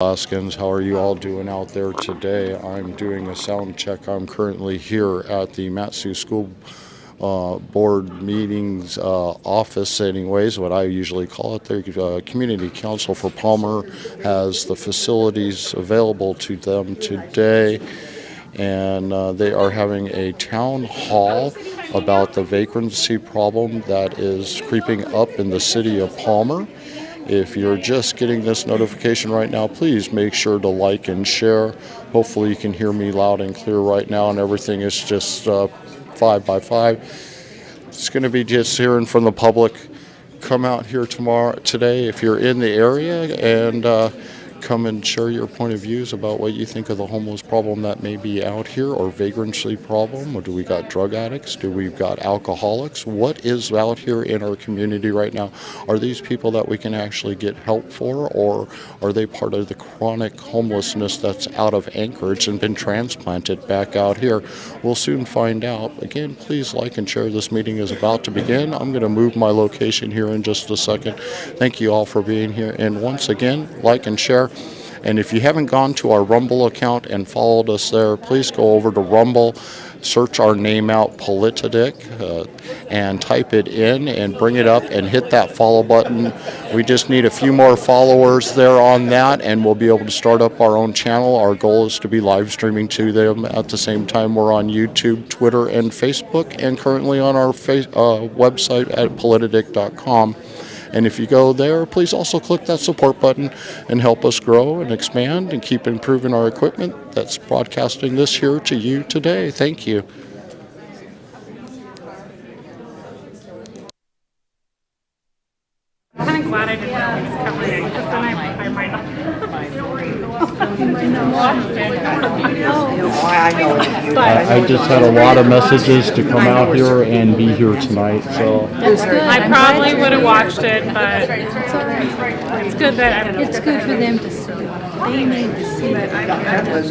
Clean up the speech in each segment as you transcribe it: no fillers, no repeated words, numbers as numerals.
Alaskans. How are you all doing out there today? I'm doing a sound check. I'm currently here at the MatSu School Board meetings office, anyways, what I usually call it. The Community Council for Palmer has the facilities available to them today, and they are having a town hall about the vagrancy problem that is creeping up in the city of Palmer. If you're just getting this notification right now, please make sure to like and share. Hopefully you can hear me loud and clear right now, and everything is just 5x5. It's going to be just hearing from the public. Come out here today if you're in the area, and come and share your point of views about what you think of the homeless problem that may be out here, or vagrancy problem, or do we got drug addicts, do we got alcoholics? What is out here in our community right now? Are these people that we can actually get help for, or are they part of the chronic homelessness that's out of Anchorage and been transplanted back out here? We'll soon find out. Again, please like and share. This meeting is about to begin. I'm going to move my location here in just a second. Thank you all for being here, and once again, like and share. And if you haven't gone to our Rumble account and followed us there, please go over to Rumble, search our name out, Politadick, and type it in and bring it up and hit that follow button. We just need a few more followers there on that, and we'll be able to start up our own channel. Our goal is to be live streaming to them at the same time. We're on YouTube, Twitter, and Facebook, and currently on our website at politadick.com. And if you go there, please also click that support button and help us grow and expand and keep improving our equipment that's broadcasting this here to you today. Thank you. I'm kind of glad I didn't know he was coming, because then I might not. I just had a lot of messages to come out here and be here tonight, so. I probably would have watched it, but it's good that I'm. It's good for them to see. They need to see that I don't want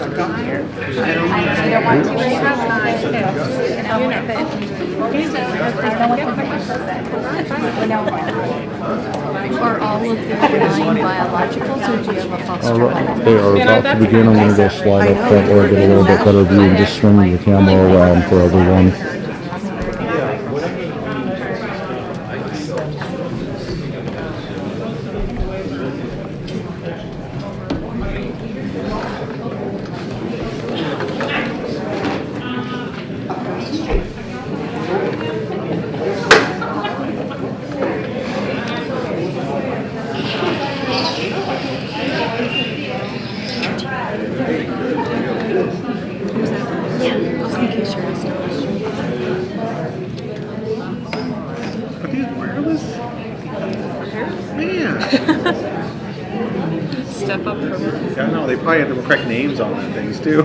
Are all of them 9 biologicals, or do you have a foster home? They are about to begin. I'm going to go slide up front where I get a little bit better view and just swing the camera around for everyone. Are these wireless? Man. Step up for me. Yeah, no, they probably have the correct names on them things too.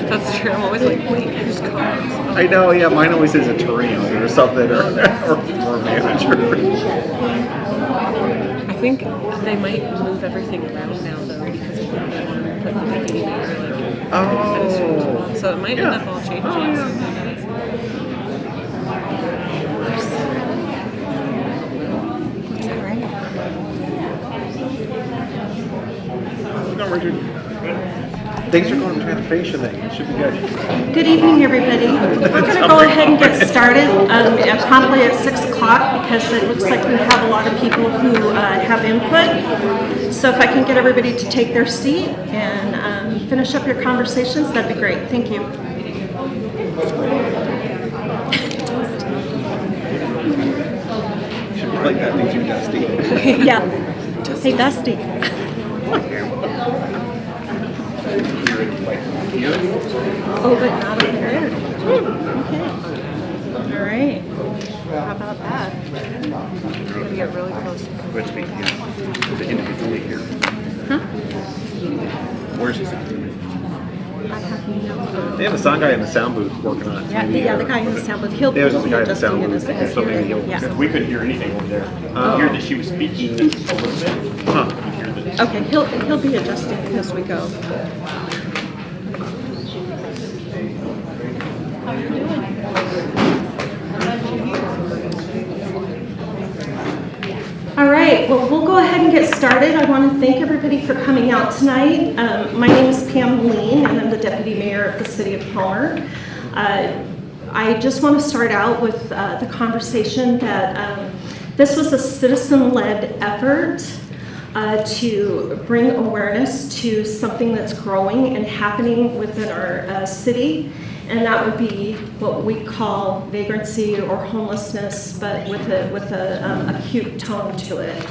That's true. I'm always like, wait, who's cards? I know, yeah, mine always says a Torino or something, or manager. I think they might move everything around now, though, because they want to put the beginning or Oh. so it might end up all changing. Oh, yeah. No, Richard. Thanks for going to transportation then. It should be good. Good evening, everybody. We're going to go ahead and get started promptly at 6 o'clock, because it looks like we have a lot of people who have input. So if I can get everybody to take their seat and finish up your conversations, that'd be great. Thank you. Should be like that thing too, Dusty. Yeah. Hey, Dusty. Oh, but not up there. Okay. All right. How about that? I'm going to get really close. Which means, yeah, the individually here. Huh? Where's he? I have no clue. They have a sound guy in the sound booth working on it. Yeah, the guy in the sound booth. He'll be Yeah, it was the guy in the adjusting sound it booth. as So maybe he'll. yeah. We couldn't hear anything over there. Oh. Hear that she was speaking a little bit. Huh. Hear that Okay, he'll be adjusting as we go. How are you doing? All right, well, we'll go ahead and get started. I want to thank everybody for coming out tonight. My name is Pamela Melin, and I'm the Deputy Mayor of the City of Palmer. I just want to start out with the conversation that this was a citizen-led effort to bring awareness to something that's growing and happening within our city, and that would be what we call vagrancy or homelessness, but with a acute tone to it.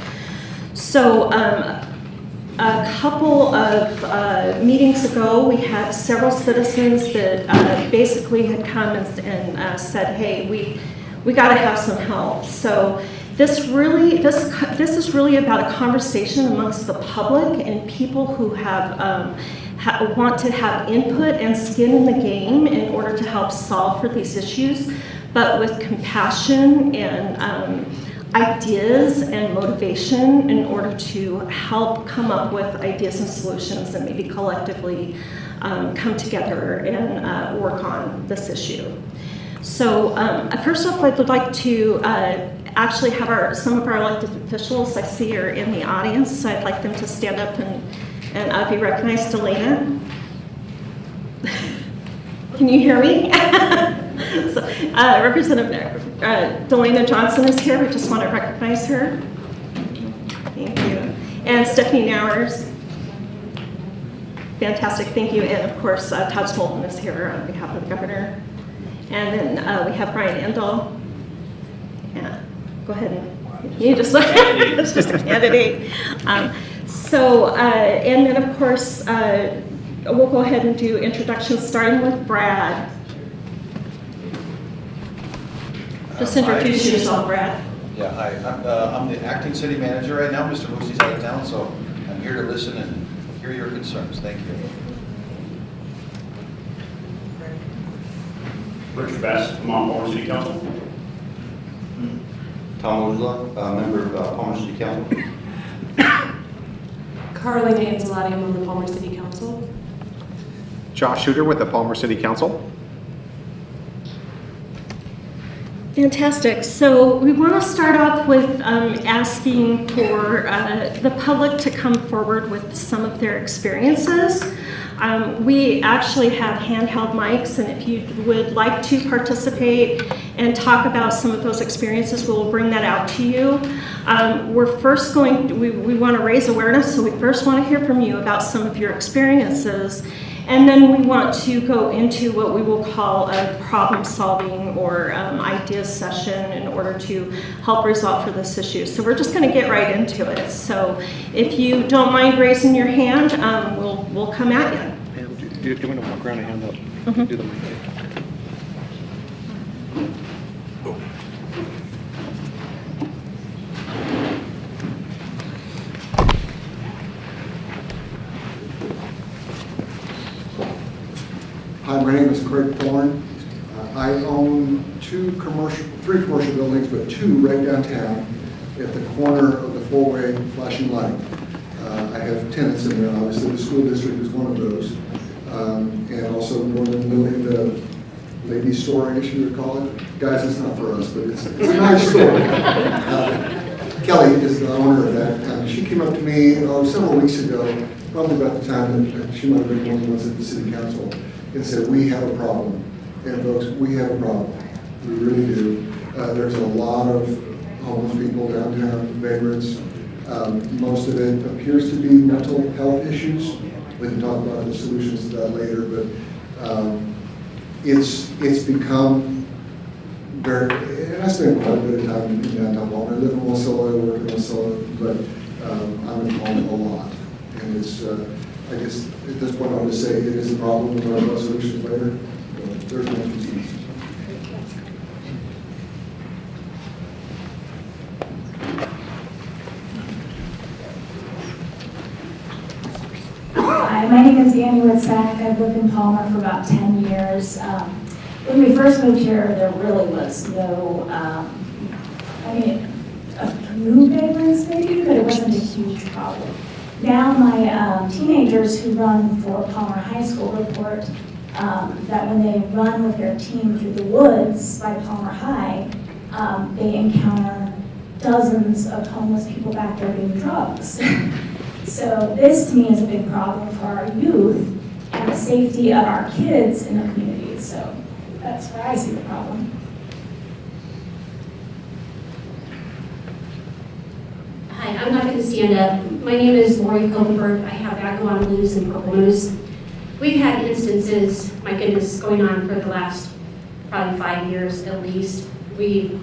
So a couple of meetings ago, we had several citizens that basically had come and said, hey, we got to have some help. So this is really about a conversation amongst the public and people who have want to have input and skin in the game in order to help solve for these issues, but with compassion and ideas and motivation in order to help come up with ideas and solutions and maybe collectively come together and work on this issue. So first off, I'd like to actually have some of our elected officials I see are in the audience, so I'd like them to stand up and be recognized. Delana, can you hear me? So, Representative Delana Johnson is here. We just want to recognize her. Thank you. And Stephanie Nowers. Fantastic, thank you. And of course, Todd Smolten is here on behalf of the governor. And then we have Brian Endall. Yeah, go ahead and you just it's just a candidate. And then of course, we'll go ahead and do introductions, starting with Brad. Just introduce yourself, Brad. Yeah, hi. I'm the acting city manager right now. Mr. Moosey's out of town, so I'm here to listen and hear your concerns. Thank you. Richard Bass, Palmer City Council. Tom Uzla, member of Palmer City Council. Carolina Anzalati, I'm on the Palmer City Council. Josh Shooter with the Palmer City Council. Fantastic. So we want to start off with asking for the public to come forward with some of their experiences. We actually have handheld mics, and if you would like to participate and talk about some of those experiences, we'll bring that out to you. We're first we want to raise awareness, so we first want to hear from you about some of your experiences. And then we want to go into what we will call a problem solving or ideas session in order to help resolve for this issue. So we're just going to get right into it. So if you don't mind raising your hand, we'll come at you. Do you want to walk around and hand up? Mm-hmm. Do the mic. Hi, my name is Craig Thorne. I own three commercial buildings, but two right downtown at the corner of the four-way flashing light. I have tenants in there. Obviously, the school district is one of those. And also Northern Melin, the ladies' store, I guess you would call it. Guys, it's not for us, but it's a nice store. Kelly is the owner of that. She came up to me several weeks ago, probably about the time that she might have been one of the ones at the city council, and said, we have a problem. And folks, we have a problem. We really do. There's a lot of homeless people downtown, vagrants. Most of it appears to be mental health issues. We can talk about the solutions to that later, but it's become very, and I spend quite a bit of time in downtown Palmer. I live in Wasilla, I work in Wasilla, but I'm in Palmer a lot. And it's, I guess at this point I would say it is a problem. We'll talk about solutions later. But there's no disease. Hi, my name is Annie Witzak. I've lived in Palmer for about 10 years. When we first moved here, there really was no, a few vagrants maybe, but it wasn't a huge problem. Now my teenagers who run for Palmer High School report that when they run with their team through the woods by Palmer High, they encounter dozens of homeless people back there doing drugs. So this to me is a big problem for our youth and the safety of our kids in the community. So that's where I see the problem. Hi, I'm not going to stand up. My name is Lori Kopenberg. I have AlcoholAbuse and Purple Moose. We've had instances, my goodness, going on for the last probably 5 years at least. We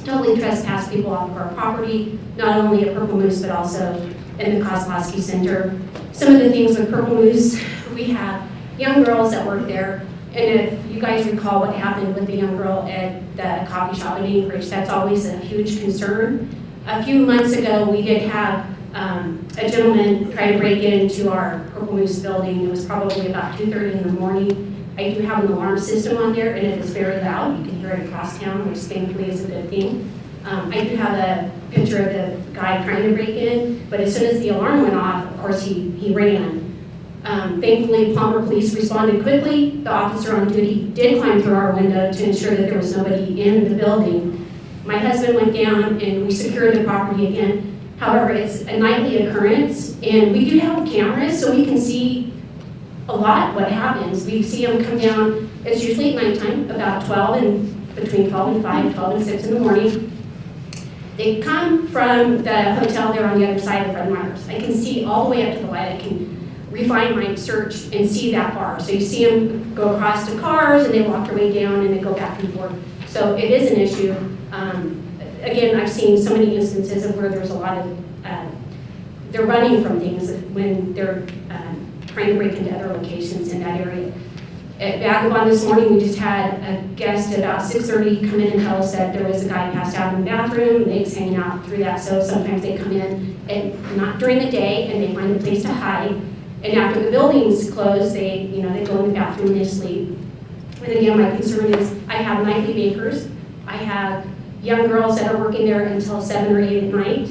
totally trespassed people off of our property, not only at Purple Moose, but also in the Kozlowski Center. Some of the things with Purple Moose, we have young girls that work there, and if you guys recall what happened with the young girl at the coffee shop in Anchorage, that's always a huge concern. A few months ago, we did have a gentleman try to break into our Purple Moose building. It was probably about 2:30 in the morning. I do have an alarm system on there, and it is very loud. You can hear it across town, which thankfully is a good thing. I do have a picture of the guy trying to break in, but as soon as the alarm went off, of course, he ran. Thankfully, Palmer Police responded quickly. The officer on duty did climb through our window to ensure that there was nobody in the building. My husband went down and we secured the property again. However, it's a nightly occurrence, and we do have cameras, so we can see a lot what happens. We see them come down, it's usually at nighttime, about 12 and between 12 and 5, 12 and 6 in the morning. They come from the hotel there on the other side of Fred Meyer's. I can see all the way up to the light. I can refine my search and see that far. So you see them go across to cars, and they walk their way down, and they go back and forth. So it is an issue. Again, I've seen so many instances of where there's a lot of, they're running from things when they're trying to break into other locations in that area. At Vagabond this morning, we just had a guest about 6:30 come in and tell us that there was a guy passed out in the bathroom, and eggs hanging out through that. So sometimes they come in, and not during the day, and they find a place to hide. And after the building's closed, they go in the bathroom and they sleep. And again, my concern is I have nightly bakers. I have young girls that are working there until 7 or 8 at night.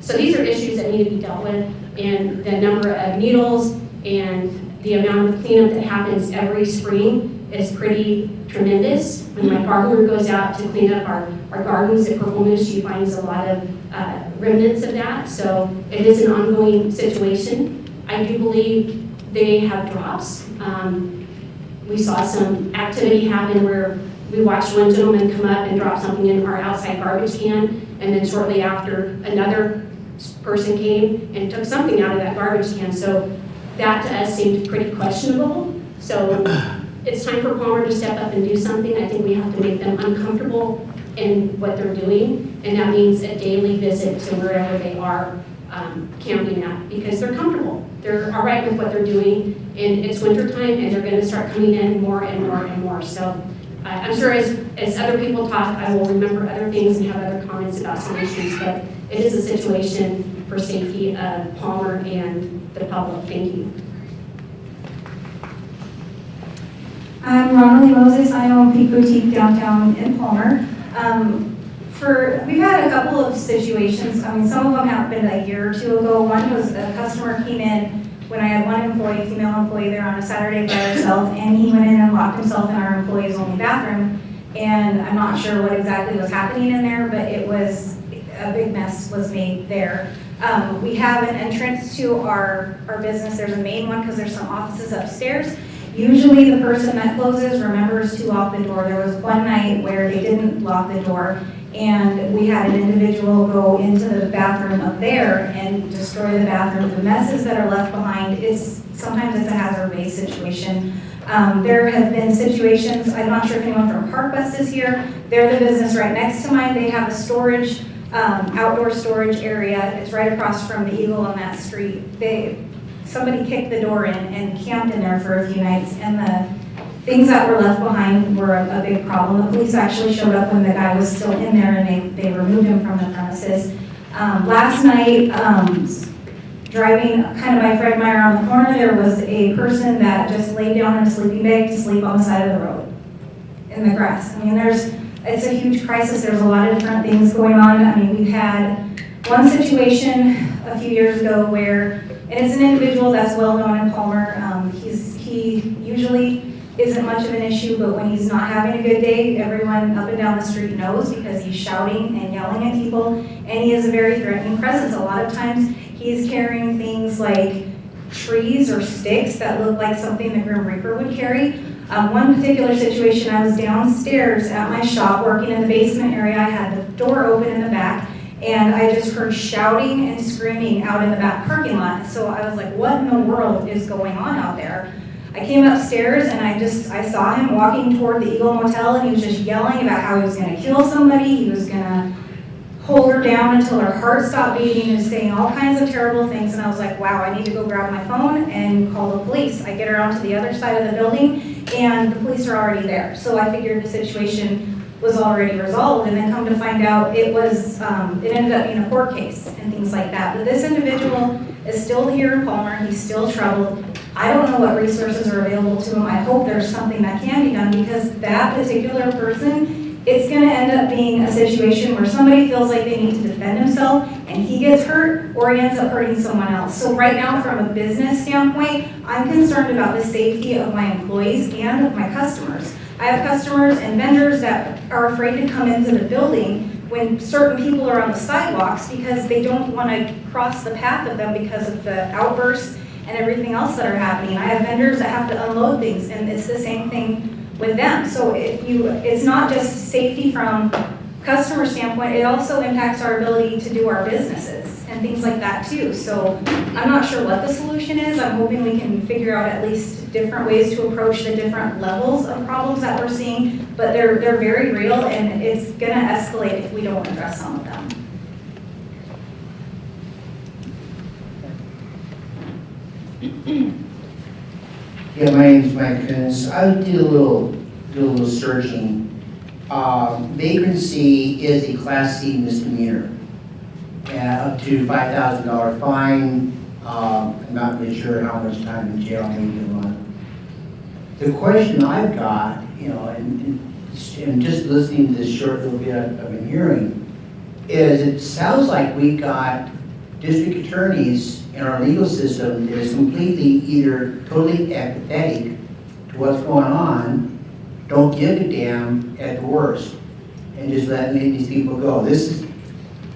So these are issues that need to be dealt with, and the number of needles and the amount of cleanup that happens every spring is pretty tremendous. When my gardener goes out to clean up our gardens at Purple Moose, she finds a lot of remnants of that. So it is an ongoing situation. I do believe they have drops. We saw some activity happen where we watched one gentleman come up and drop something in our outside garbage can, and then shortly after, another person came and took something out of that garbage can. So that to us seemed pretty questionable. So it's time for Palmer to step up and do something. I think we have to make them uncomfortable in what they're doing, and that means a daily visit to wherever they are camping at, because they're comfortable. They're all right with what they're doing, and it's winter time, and they're going to start coming in more and more and more. So I'm sure as other people talk, I will remember other things and have other comments about solutions, but it is a situation for safety of Palmer and the public. Thank you. I'm Ronaldie Moses. I own Peak Boutique downtown in Palmer. We've had a couple of situations. I mean, some of them happened a year or two ago. One was a customer came in when I had one employee, female employee there on a Saturday by herself, and he went in and locked himself in our employee's only bathroom. And I'm not sure what exactly was happening in there, but it was a big mess was made there. We have an entrance to our business. There's a main one because there's some offices upstairs. Usually the person that closes remembers to lock the door. There was one night where they didn't lock the door, and we had an individual go into the bathroom up there and destroy the bathroom. The messes that are left behind, sometimes it's a hazard-based situation. There have been situations, I'm not sure if anyone from Park West is here. They're the business right next to mine. They have a storage, outdoor storage area. It's right across from the Eagle on that street. Somebody kicked the door in and camped in there for a few nights, and the things that were left behind were a big problem. The police actually showed up when the guy was still in there, and they removed him from the premises. Last night, driving kind of by Fred Meyer on the corner, there was a person that just laid down in a sleeping bag to sleep on the side of the road in the grass. I mean, it's a huge crisis. There's a lot of different things going on. I mean, we've had one situation a few years ago where, and it's an individual that's well known in Palmer. He usually isn't much of an issue, but when he's not having a good day, everyone up and down the street knows because he's shouting and yelling at people, and he has a very threatening presence. A lot of times he's carrying things like trees or sticks that look like something the Grim Reaper would carry. One particular situation, I was downstairs at my shop working in the basement area. I had the door open in the back, and I just heard shouting and screaming out in the back parking lot. So I was like, what in the world is going on out there? I came upstairs and I saw him walking toward the Eagle Motel, and he was just yelling about how he was gonna kill somebody, he was gonna hold her down until her heart stopped beating, and saying all kinds of terrible things. And I was like, wow, I need to go grab my phone and call the police. I get around to the other side of the building and the police are already there. So I figured the situation was already resolved, and then come to find out it was, it ended up being a court case and things like that. But this individual is still here in Palmer, he's still troubled. I don't know what resources are available to him. I hope there's something that can be done, because that particular person, it's gonna end up being a situation where somebody feels like they need to defend himself and he gets hurt, or he ends up hurting someone else. So right now, from a business standpoint, I'm concerned about the safety of my employees and of my customers. I have customers and vendors that are afraid to come into the building when certain people are on the sidewalks because they don't want to cross the path of them because of the outbursts and everything else that are happening. I have vendors that have to unload things, and it's the same thing with them. So it's not just safety from customer standpoint, it also impacts our ability to do our businesses and things like that too. So I'm not sure what the solution is. I'm hoping we can figure out at least different ways to approach the different levels of problems that we're seeing, but they're very real, and it's gonna escalate if we don't address some of them. Yeah, my name is Mike Coons. I did a little searching. Vagrancy is a Class C misdemeanor, up to $5,000 fine. I'm not really sure how much time in jail, maybe a month. The question I've got, and just listening to this short little bit I've been hearing, is it sounds like we've got district attorneys in our legal system that is completely either totally apathetic to what's going on, don't give a damn at the worst, and just let these people go. This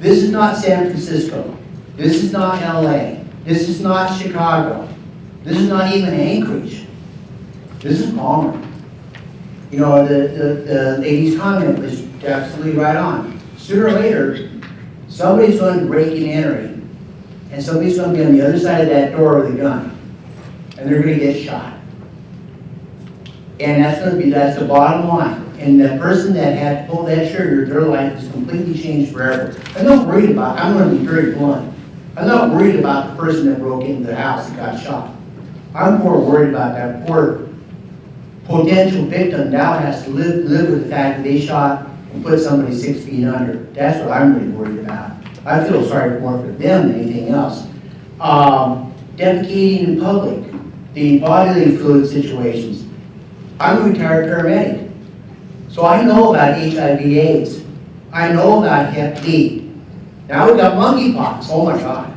is not San Francisco. This is not LA. This is not Chicago. This is not even Anchorage. This is Palmer. The lady's comment was absolutely right on. Sooner or later, somebody's going to break and enter, and somebody's going to be on the other side of that door with a gun, and they're going to get shot. And that's the bottom line. And the person that had to pull that trigger, their life is completely changed forever. I'm not worried about, I'm going to be very blunt, I'm not worried about the person that broke into the house and got shot. I'm more worried about that poor potential victim now has to live with the fact that they shot and put somebody 6 feet under. That's what I'm really worried about. I feel sorry more for them than anything else. Defecating in public, the bodily fluid situations. I'm a retired paramedic, so I know about HIV/AIDS. I know about Hep B. Now we've got monkeypox. Oh my God!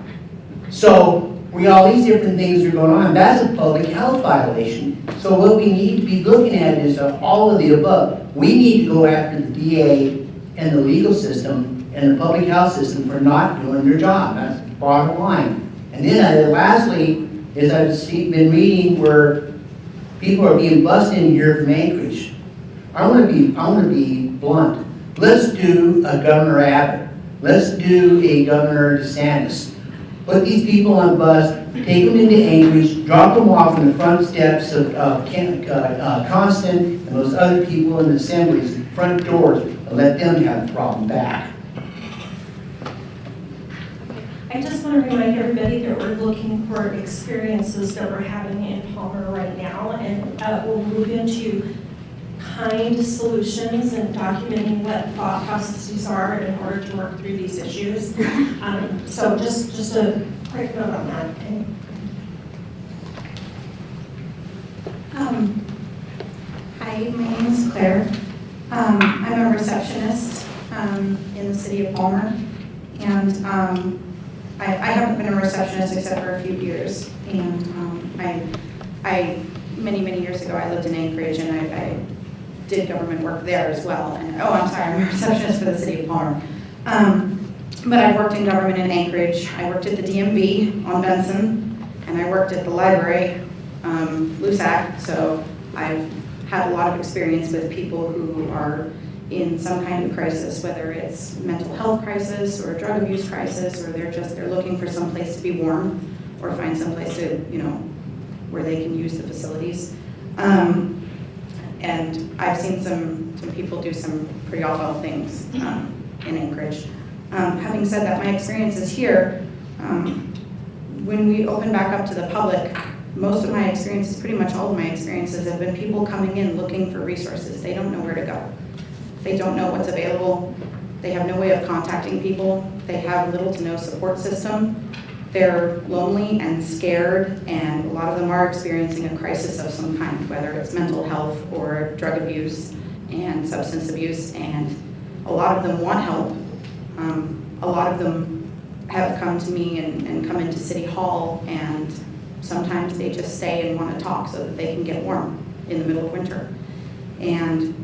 So we all these different things are going on. That's a public health violation. So what we need to be looking at is all of the above. We need to go after the DA and the legal system and the public health system for not doing their job. That's the bottom line. And then lastly, is I've been reading where people are being bused in here from Anchorage. I want to be blunt. Let's do a Governor Abbott. Let's do a Governor DeSantis. Put these people on a bus, take them into Anchorage, drop them off on the front steps of Constant and those other people in the assemblies, front doors, and let them have the problem back. I just want to remind everybody that we're looking for experiences that we're having in Palmer right now, and we'll move into kind solutions and documenting what thought processes are in order to work through these issues. So just a quick note on that. Okay. Hi, my name is Claire. I'm a receptionist in the city of Palmer, and I haven't been a receptionist except for a few years, and I many, many years ago, I lived in Anchorage, and I did government work there as well. And oh, I'm sorry, I'm a receptionist for the city of Palmer. But I've worked in government in Anchorage. I worked at the DMV on Benson, and I worked at the library, LUSAC. So I've had a lot of experience with people who are in some kind of crisis, whether it's mental health crisis or drug abuse crisis, or they're looking for some place to be warm or find some place to, where they can use the facilities. And I've seen some people do some pretty awful things in Anchorage. Having said that, my experiences here, when we open back up to the public, most of my experiences, pretty much all of my experiences, have been people coming in looking for resources. They don't know where to go. They don't know what's available. They have no way of contacting people. They have little to no support system. They're lonely and scared, and a lot of them are experiencing a crisis of some kind, whether it's mental health or drug abuse and substance abuse, and a lot of them want help. A lot of them have come to me and come into City Hall, and sometimes they just stay and want to talk so that they can get warm in the middle of winter. And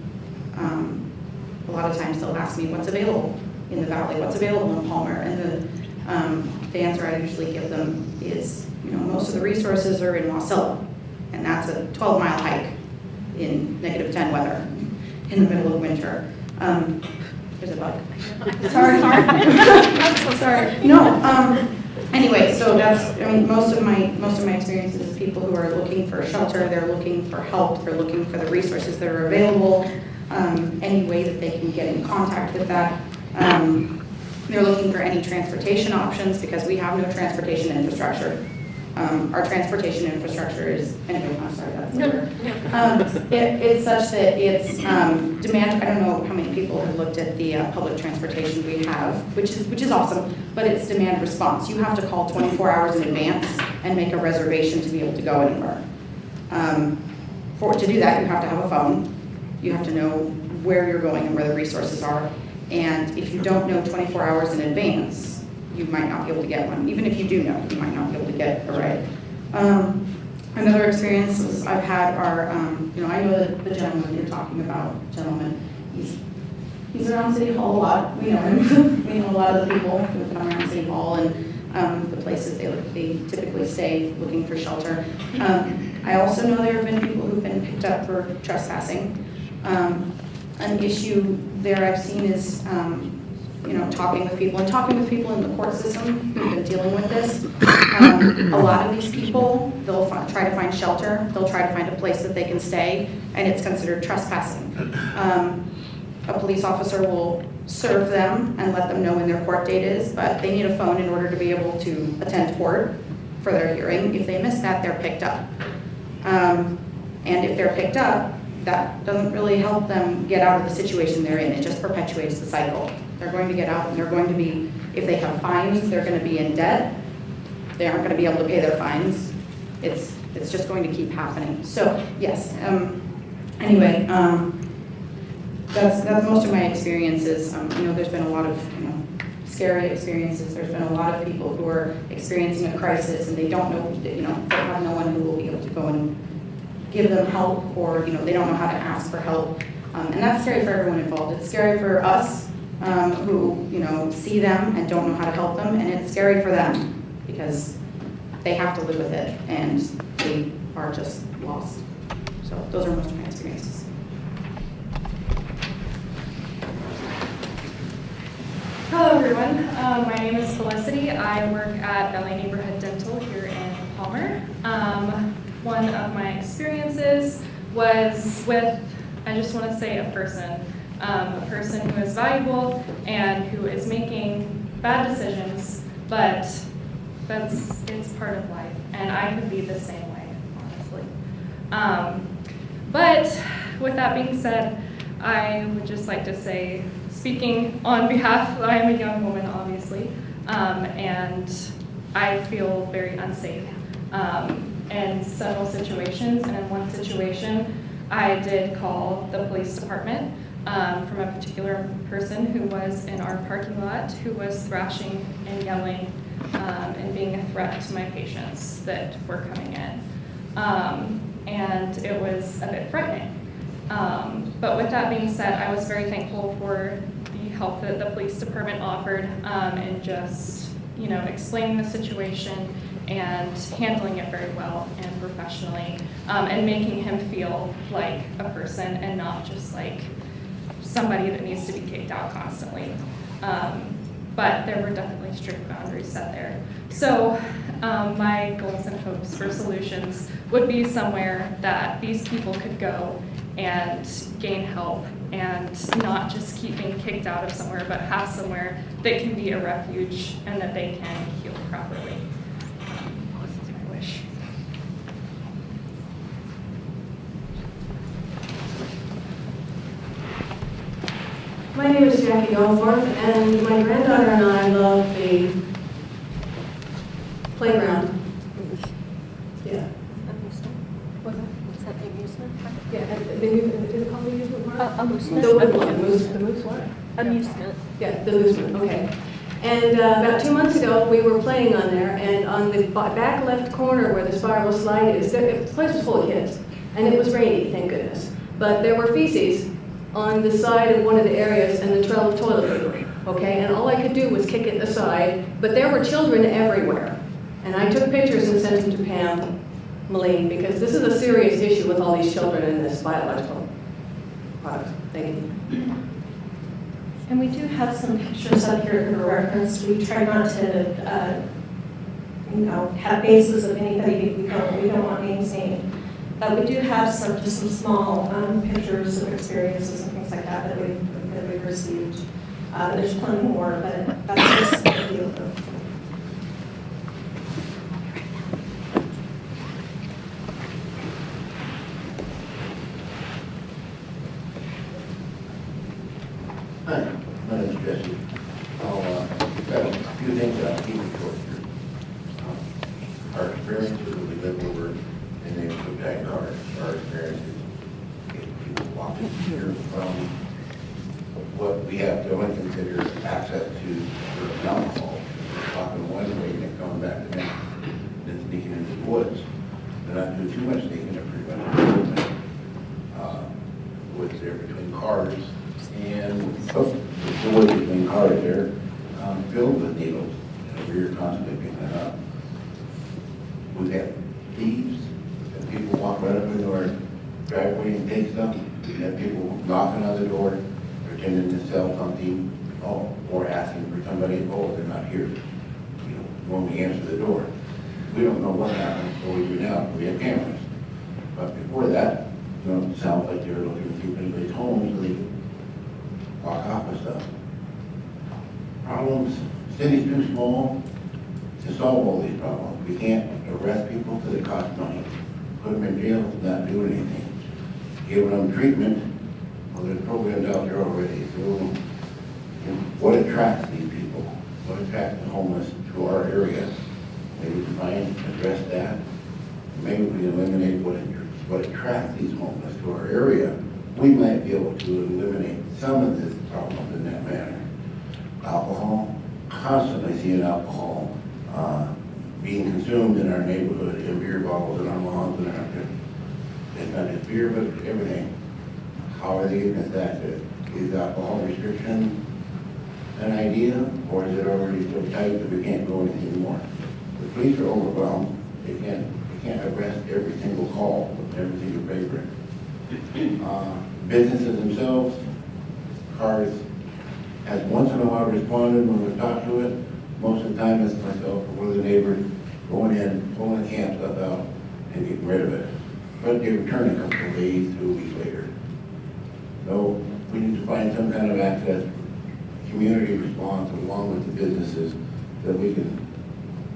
a lot of times they'll ask me what's available in the valley, what's available in Palmer, and the answer I usually give them is, most of the resources are in Wasilla, and that's a 12-mile hike in -10 weather in the middle of winter. There's a bug. Sorry. I'm so sorry. No. Anyway, so that's, most of my experiences is people who are looking for shelter, they're looking for help, they're looking for the resources that are available, any way that they can get in contact with that. They're looking for any transportation options because we have no transportation infrastructure. Our transportation infrastructure is, anyway, I'm sorry, that's the word. It's such that it's demand. I don't know how many people have looked at the public transportation we have, which is awesome, but it's demand response. You have to call 24 hours in advance and make a reservation to be able to go anywhere. To do that, you have to have a phone. You have to know where you're going and where the resources are. And if you don't know 24 hours in advance, you might not be able to get one. Even if you do know, you might not be able to get a ride. Another experience is I've had our, I know the gentleman you're talking about, he's around City Hall a lot. We know him. We know a lot of the people who come around City Hall and the places they typically stay looking for shelter. I also know there have been people who've been picked up for trespassing. An issue there I've seen is, talking with people in the court system who've been dealing with this. A lot of these people, they'll try to find shelter, they'll try to find a place that they can stay, and it's considered trespassing. A police officer will serve them and let them know when their court date is, but they need a phone in order to be able to attend court for their hearing. If they miss that, they're picked up. And if they're picked up, that doesn't really help them get out of the situation they're in. It just perpetuates the cycle. They're going to get out and they're going to be, if they have fines, they're going to be in debt. They aren't going to be able to pay their fines. It's just going to keep happening. So yes, anyway, that's most of my experiences. There's been a lot of scary experiences. There's been a lot of people who are experiencing a crisis and they don't know, they have no one who will be able to go and give them help, or they don't know how to ask for help, and that's scary for everyone involved. It's scary for us who see them and don't know how to help them, and it's scary for them because they have to live with it and they are just lost. So those are most of my experiences. Hello everyone, my name is Felicity. I work at Melin Neighborhood Dental here in Palmer. One of my experiences was with, I just want to say a person who is valuable and who is making bad decisions, but it's part of life, and I could be the same way, honestly. But with that being said, I would just like to say, speaking on behalf, I am a young woman, obviously, and I feel very unsafe in several situations. And in one situation, I did call the police department from a particular person who was in our parking lot, who was thrashing and yelling and being a threat to my patients that were coming in. and it was a bit frightening. But with that being said, I was very thankful for the help that the police department offered in just, explaining the situation and handling it very well and professionally, and making him feel like a person and not just like somebody that needs to be kicked out constantly. But there were definitely strict boundaries set there. So my goals and hopes for solutions would be somewhere that these people could go and gain help and not just keep being kicked out of somewhere, but have somewhere that can be a refuge and that they can heal properly. This is my wish. My name is Jackie Goldthorpe, and my granddaughter and I love the playground. Yeah. What's that, the amusement park? Yeah, is it called the amusement park? Amusement. The moose what? Amusement. Yeah, the amusement, okay. And about 2 months ago, we were playing on there, and on the back left corner where the spiral slide is, the place was full of kids. And it was rainy, thank goodness. But there were feces on the side of one of the areas and the trail of toilet paper, okay? And all I could do was kick it aside, but there were children everywhere. And I took pictures and sent them to Pam, Melin, because this is a serious issue with all these children in this biological product. Thank you. And we do have some pictures up here for reference. We try not to, have bases of anybody. We don't want names named. But we do have just some small pictures of experiences and things like that we've received. There's plenty more, but that's just a few of them. Hi, my name is Jesse. I'll got a few things that I'll keep it short here. Our experiences when we live over in the Politadick cars, our experiences, people walking here from what we have to only consider access to alcohol, walking one way and then coming back the next, then sneaking into the woods. They're not doing too much sneaking, they're pretty much movement. Woods there between cars. And the wood between cars there filled with needles, and we were constantly picking it up. We've had thieves, and people walk right up into our driveway and take stuff. We have people knocking on the door, pretending to sell something, or asking for somebody, they're not here. When we answer the door. We don't know what happened, so we went out, we had cameras. But before that, it sounds like they were looking to keep anybody's home so they could walk off with stuff. Problems, city's too small to solve all these problems. We can't arrest people because it costs money. Put them in jail, not do anything. Give them treatment, there's programs out there already. So what attracts these people? What attracts the homeless to our area? Maybe we can address that. Maybe we eliminate what attracts these homeless to our area. We might be able to eliminate some of this problem in that manner. Alcohol, constantly seeing alcohol being consumed in our neighborhood, in beer bottles, in our lawns, and it's not just beer, but everything. How are they getting us access? Is alcohol restriction an idea, or is it already so tight that we can't go anything more? The police are overwhelmed. They can't arrest every single call with every single paper. Businesses themselves, cars, has once in a while responded when we talked to it. Most of the time it's myself or one of the neighbors going in, pulling the camp stuff out and getting rid of it. But they return a couple of days to a week later. So we need to find some kind of access, community response along with the businesses so that we can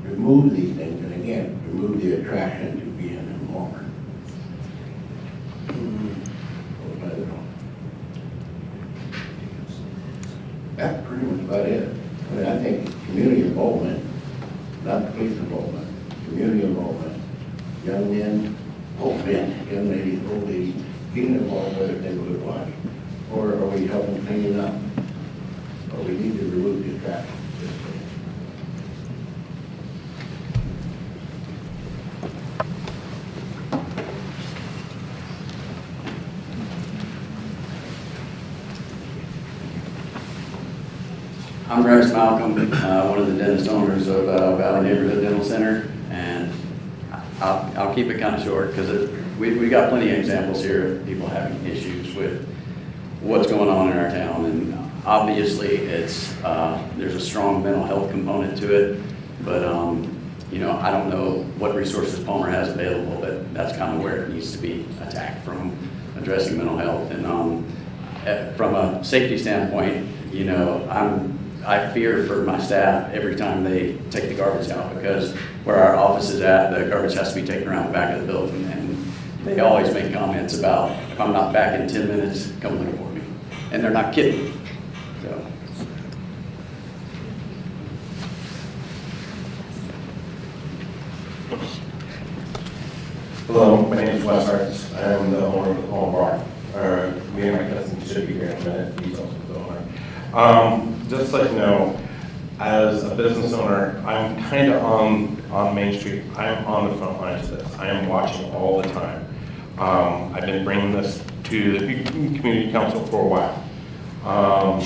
remove these things and again, remove the attraction to being in Palmer. That's pretty much about it. I mean, I think community involvement, not police involvement, community involvement, young men, old men, young ladies, old ladies, getting involved whether they would watch, or are we helping clean it up? Or we need to remove the attraction. I'm Rex Malcolm, one of the dentist owners of Valley Neighborhood Dental Center, and I'll keep it kind of short because we got plenty of examples here of people having issues with what's going on in our town, and obviously it's there's a strong mental health component to it, but you know, I don't know what resources Palmer has available, but that's kind of where it needs to be attacked from, addressing mental health. And from a safety standpoint, you know, I fear for my staff every time they take the garbage out, because where our office is at, the garbage has to be taken around the back of the building, and they always make comments about, if I'm not back in 10 minutes, come look for me. And they're not kidding. So. Hello, my name is Wes Hartz. I am the owner of the Palmer Bar. Me and my cousin should be here in a minute. He's also the owner. Just to let you know, as a business owner, I'm kind of on Main Street. I'm on the front lines of this. I am watching all the time. I've been bringing this to the community council for a while.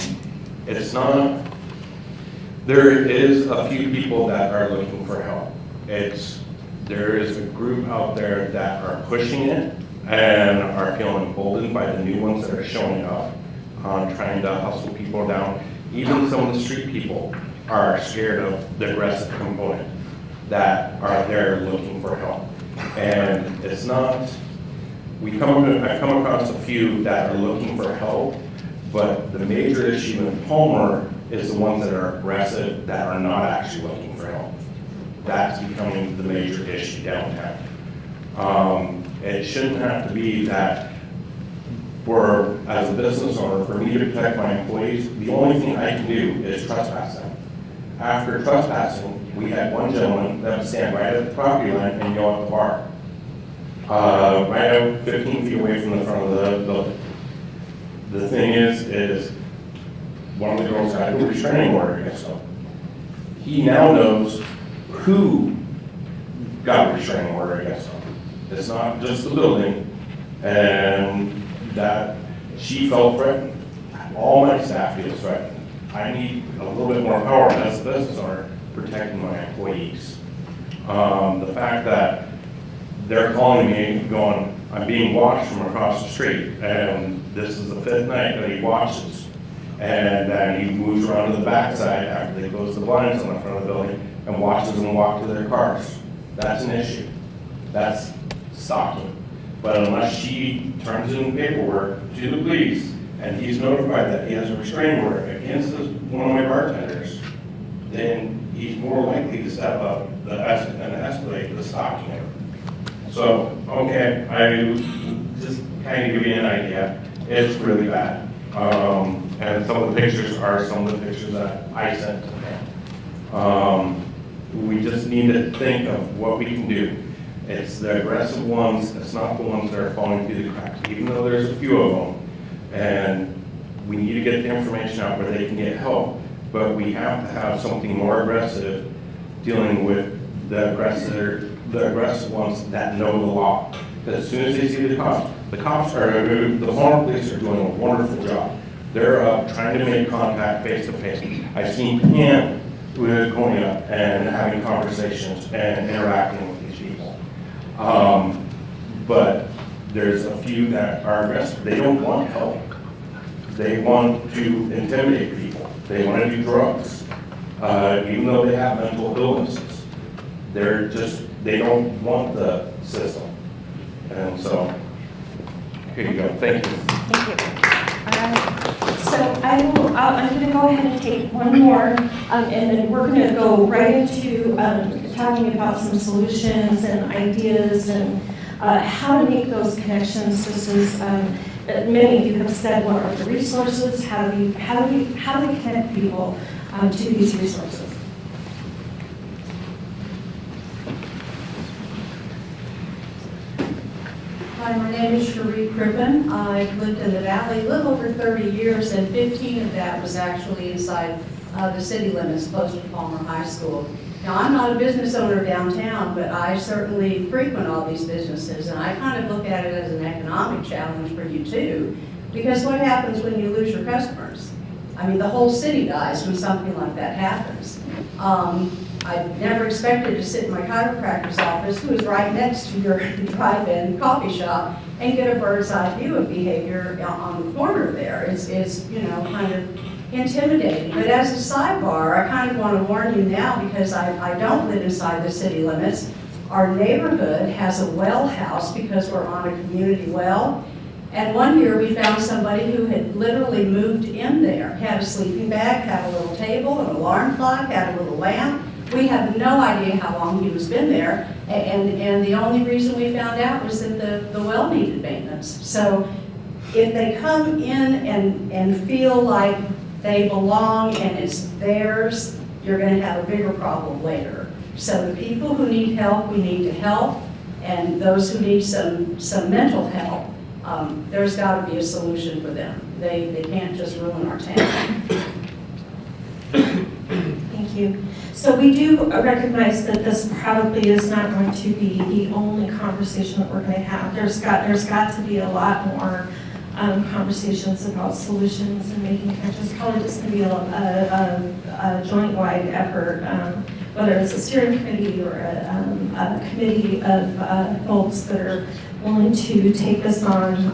It's not, there is a few people that are looking for help. There is a group out there that are pushing it and are feeling emboldened by the new ones that are showing up, trying to hustle people down. Even some of the street people are scared of the aggressive component that are there looking for help. And it's not, I've come across a few that are looking for help, but the major issue in Palmer is the ones that are aggressive that are not actually looking for help. That's becoming the major issue downtown. It shouldn't have to be that as a business owner, for me to protect my employees, the only thing I can do is trespass them. After trespassing, we had one gentleman that would stand right at the property line and yell at the bar. Right out 15 feet away from the front of the building. The thing is one of the girls got a restraining order against him. He now knows who got a restraining order against him. It's not just the building, and that she felt threatened. All my staff feels threatened. I need a little bit more power as a business owner protecting my employees. The fact that they're calling me going, I'm being watched from across the street, and this is the 5th night that he watches, and then he moves around to the backside after they close the blinds on the front of the building and watches them walk to their cars. That's an issue. That's stalking. But unless she turns in paperwork to the police and he's notified that he has a restraining order against one of my bartenders, then he's more likely to step up and escalate the stalking. So, okay, I just kind of give you an idea. It's really bad. And some of the pictures are some of the pictures that I sent to them. We just need to think of what we can do. It's the aggressive ones, it's not the ones that are falling through the cracks, even though there's a few of them. And we need to get the information out where they can get help, but we have to have something more aggressive dealing with the aggressive ones that know the law. Because as soon as they see the Palmer police are doing a wonderful job. They're trying to make contact face to face. I've seen Pam going up and having conversations and interacting with these people. But there's a few that are aggressive. They don't want help. They want to intimidate people. They want to do drugs, even though they have mental illnesses. They don't want the system. And so, here you go. Thank you. Thank you. So I'm going to go ahead and take one more, and then we're going to go right into talking about some solutions and ideas and how to make those connections. Just as many of you have said, what are the resources? How do we connect people to these resources? Hi, my name is Cherie Crippen. I've lived in the Valley a little over 30 years, and 15 of that was actually inside the city limits, close to Palmer High School. Now, I'm not a business owner downtown, but I certainly frequent all these businesses, and I kind of look at it as an economic challenge for you too, because what happens when you lose your customers? I mean, the whole city dies when something like that happens. I never expected to sit in my chiropractor's office, who is right next to your drive-in coffee shop, and get a bird's eye view of behavior on the corner there. It's you know, kind of intimidating. But as a sidebar, I kind of want to warn you now, because I don't live inside the city limits. Our neighborhood has a well house because we're on a community well. And one year we found somebody who had literally moved in there, had a sleeping bag, had a little table, an alarm clock, had a little lamp. We have no idea how long he was been there, and the only reason we found out was that the well needed maintenance. So if they come in and feel like they belong and it's theirs, you're going to have a bigger problem later. So the people who need help, we need to help, and those who need some mental help, there's got to be a solution for them. They can't just ruin our town. Thank you. So we do recognize that this probably is not going to be the only conversation that we're going to have. There's got to be a lot more conversations about solutions and making connections. It's probably just going to be a joint-wide effort, whether it's a steering committee or a committee of folks that are willing to take this on.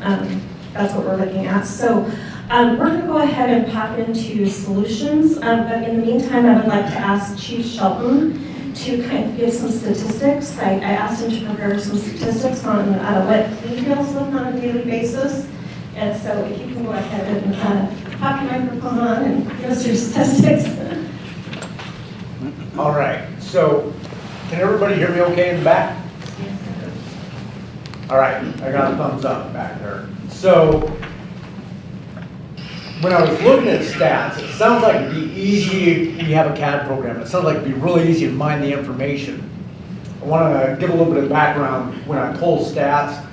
That's what we're looking at. So. We're going to go ahead and pop into solutions, but in the meantime, I would like to ask Chief Shelton to kind of give some statistics. I asked him to prepare some statistics on what he deals with on a daily basis. And so if you can go ahead and pop your microphone on and give us your statistics. All right, so can everybody hear me okay in the back? All right, I got a thumbs up back there. So, when I was looking at stats, it sounds like it'd be easy. We have a CAD program. It sounds like it'd be really easy to mine the information. I want to give a little bit of background. When I pull stats,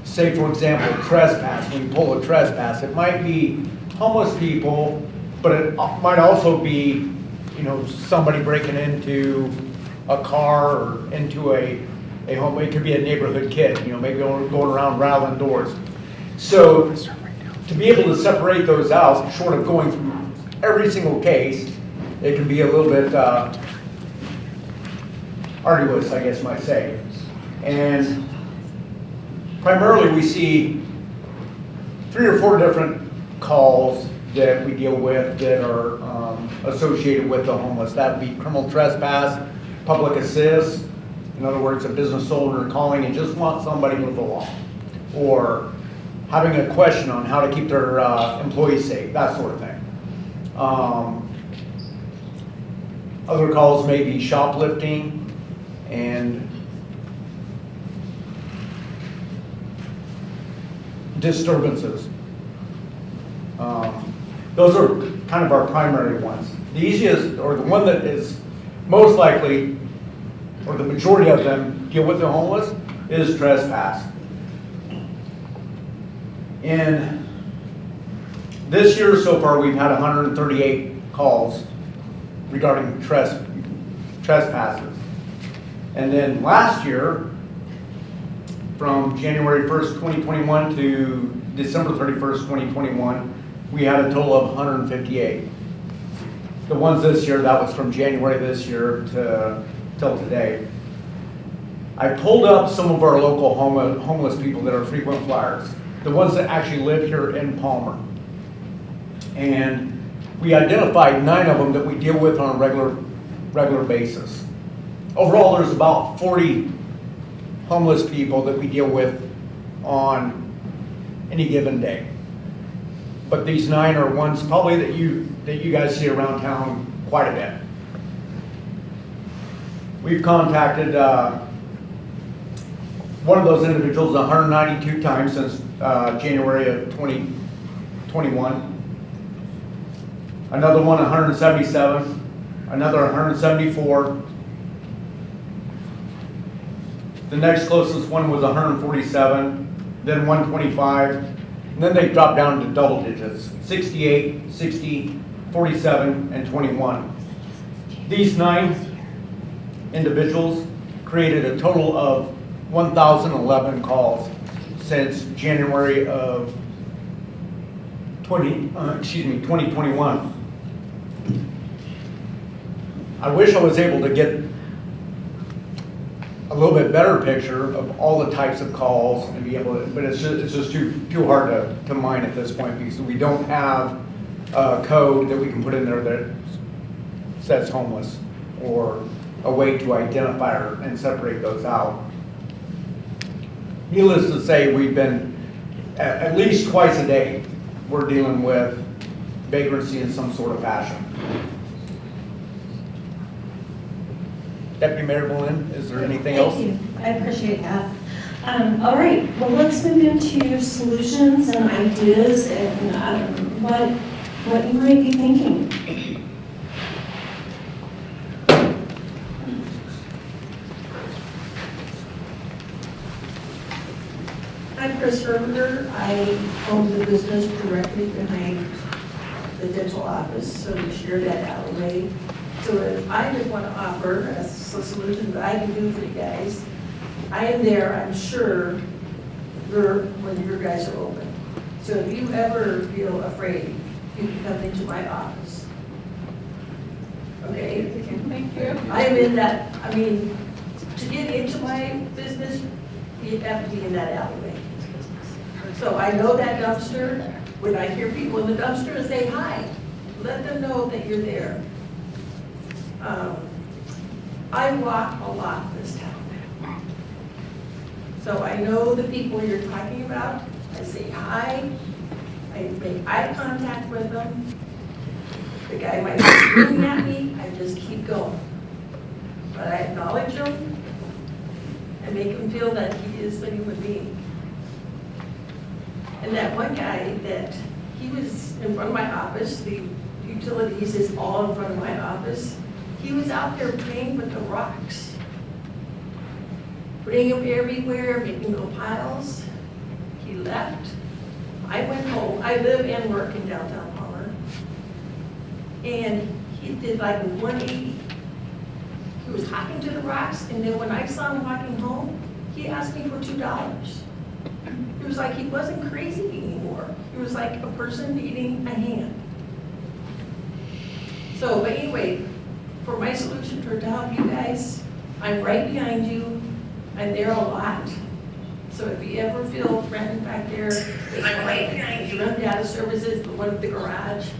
say for example, trespass. When you pull a trespass, it might be homeless people, but it might also be, you know, somebody breaking into a car or into a home. It could be a neighborhood kid, you know, maybe going around rattling doors. So, to be able to separate those out, short of going through every single case, it can be a little bit arduous, I guess you might say. And primarily we see 3 or 4 different calls that we deal with that are associated with the homeless. That would be criminal trespass, public assist, in other words, a business owner calling and just wants somebody with the law, or having a question on how to keep their employees safe, that sort of thing. Other calls may be shoplifting and disturbances. Those are kind of our primary ones. The easiest, or the one that is most likely, or the majority of them deal with the homeless, is trespass. In this year so far, we've had 138 calls regarding trespasses. And then last year, from January 1st, 2021 to December 31st, 2021, we had a total of 158. The ones this year, that was from January this year till today. I pulled up some of our local homeless people that are frequent flyers, the ones that actually live here in Palmer. And we identified 9 of them that we deal with on a regular basis. Overall, there's about 40 homeless people that we deal with on any given day. But these 9 are ones probably that you guys see around town quite a bit. We've contacted one of those individuals 192 times since January of 2021. Another one 177, another 174. The next closest one was 147, then 125, and then they dropped down to double digits, 68, 60, 47, and 21. These 9 individuals created a total of 1,011 calls since January of 2021. I wish I was able to get a little bit better picture of all the types of calls and be able to, but it's just too hard to mine at this point because we don't have a code that we can put in there that says homeless or a way to identify and separate those out. Needless to say, we've been at least twice a day we're dealing with vagrancy in some sort of fashion. Deputy Mayor Melin, is there anything else? Thank you. I appreciate that. All right, well, let's move into solutions and ideas and what you might be thinking. I'm Chris Herberger. I own the business directly behind the dental office, so we share that alleyway. So if I just want to offer a solution that I can do for you guys, I am there, I'm sure, when your guys are open. So if you ever feel afraid, you can come into my office. Okay? Thank you. I'm in that, I mean, to get into my business, you have to be in that alleyway. So I know that dumpster. When I hear people in the dumpster, I say hi. Let them know that you're there. I walk a lot in this town. So I know the people you're talking about. I say hi. I make eye contact with them. The guy might be screaming at me. I just keep going. But I acknowledge him and make him feel that he is a human being. And that one guy that he was in front of my office, the utilities is all in front of my office. He was out there playing with the rocks, putting them everywhere, making little piles. He left. I went home. I live and work in downtown Palmer. And he did like a 180. He was talking to the rocks, and then when I saw him walking home, he asked me for $2. It was like he wasn't crazy anymore. It was like a person needing a hand. So, but anyway, for my solution to help you guys, I'm right behind you. I'm there a lot. So if you ever feel threatened back there, I'm right behind you. Run data services, the one at the garage.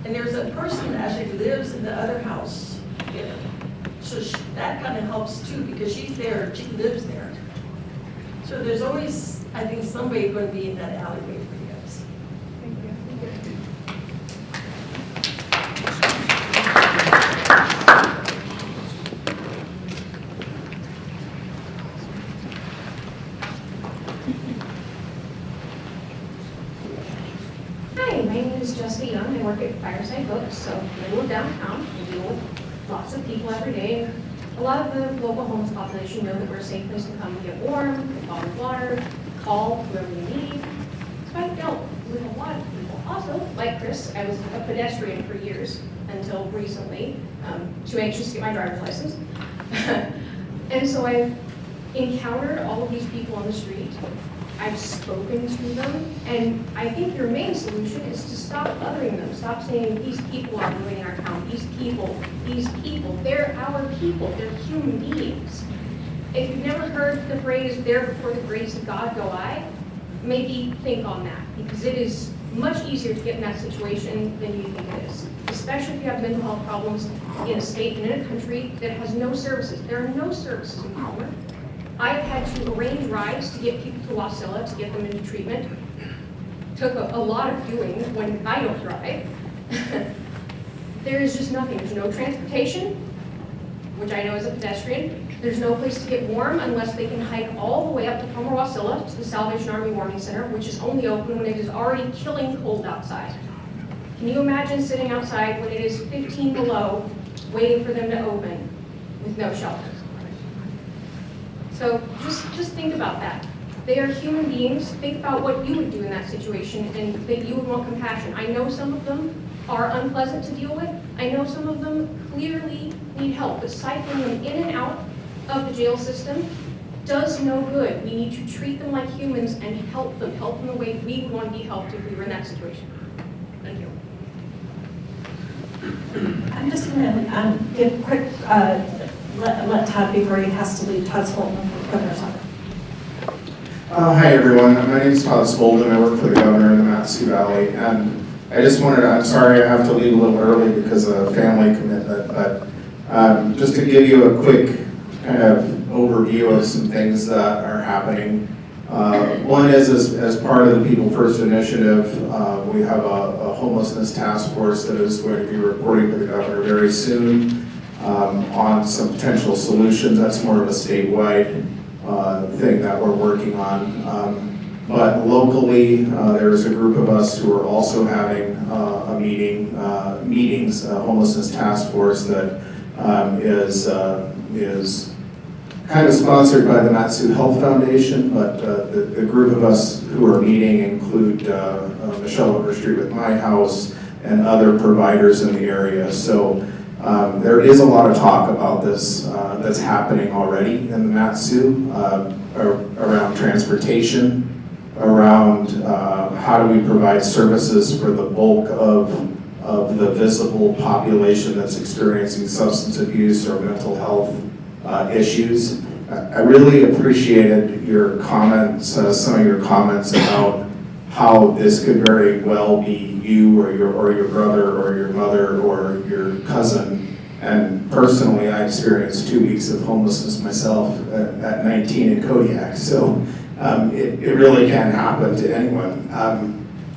And there's a person that actually lives in the other house. Yeah. So that kind of helps too, because she's there, she lives there. So there's always, I think, somebody going to be in that alleyway for you guys. Thank you. Hi, my name is Jessica Young. I work at Fireside Books, so middle of downtown. We deal with lots of people every day. A lot of the local homeless population know that we're a safe place to come and get warm, get bottled water, call whoever you need. So I dealt with a lot of people. Also, like Chris, I was a pedestrian for years until recently, too anxious to get my driver's license. And so I've encountered all of these people on the street. I've spoken to them, and I think your main solution is to stop othering them. Stop saying, these people are ruining our town. These people, they're our people. They're human beings. If you've never heard the phrase, there before the grace of God go I, maybe think on that, because it is much easier to get in that situation than you think it is, especially if you have mental health problems in a state and in a country that has no services. There are no services in Palmer. I've had to arrange rides to get people to Wasilla to get them into treatment. Took a lot of doing when I don't drive. There is just nothing. There's no transportation, which I know is a pedestrian. There's no place to get warm unless they can hike all the way up to Palmer Wasilla to the Salvation Army Warming Center, which is only open when it is already killing cold outside. Can you imagine sitting outside when it is 15 below, waiting for them to open with no shelter? So just think about that. They are human beings. Think about what you would do in that situation and that you would want compassion. I know some of them are unpleasant to deal with. I know some of them clearly need help, but cycling them in and out of the jail system does no good. We need to treat them like humans and help them the way we would want to be helped if we were in that situation. I'm just going to give quick, let Todd before he has to leave. Todd's holding the governor's order. Hi everyone, my name is Todd Spolden. I work for the governor in the MatSu Valley, and I just wanted to, I'm sorry I have to leave a little early because of a family commitment, but just to give you a quick kind of overview of some things that are happening. One is as part of the People First Initiative, we have a homelessness task force that is going to be reporting to the governor very soon on some potential solutions. That's more of a statewide thing that we're working on. But locally, there's a group of us who are also having a meetings, a homelessness task force that is kind of sponsored by the MatSu Health Foundation, but the group of us who are meeting include Michelle Overstreet with My House and other providers in the area. So there is a lot of talk about this that's happening already in the MatSu around transportation, around how do we provide services for the bulk of the visible population that's experiencing substance abuse or mental health issues. I really appreciated your comments, some of your comments about how this could very well be you or your brother or your mother or your cousin. And personally, I experienced 2 weeks of homelessness myself at 19 in Kodiak. So it really can happen to anyone. I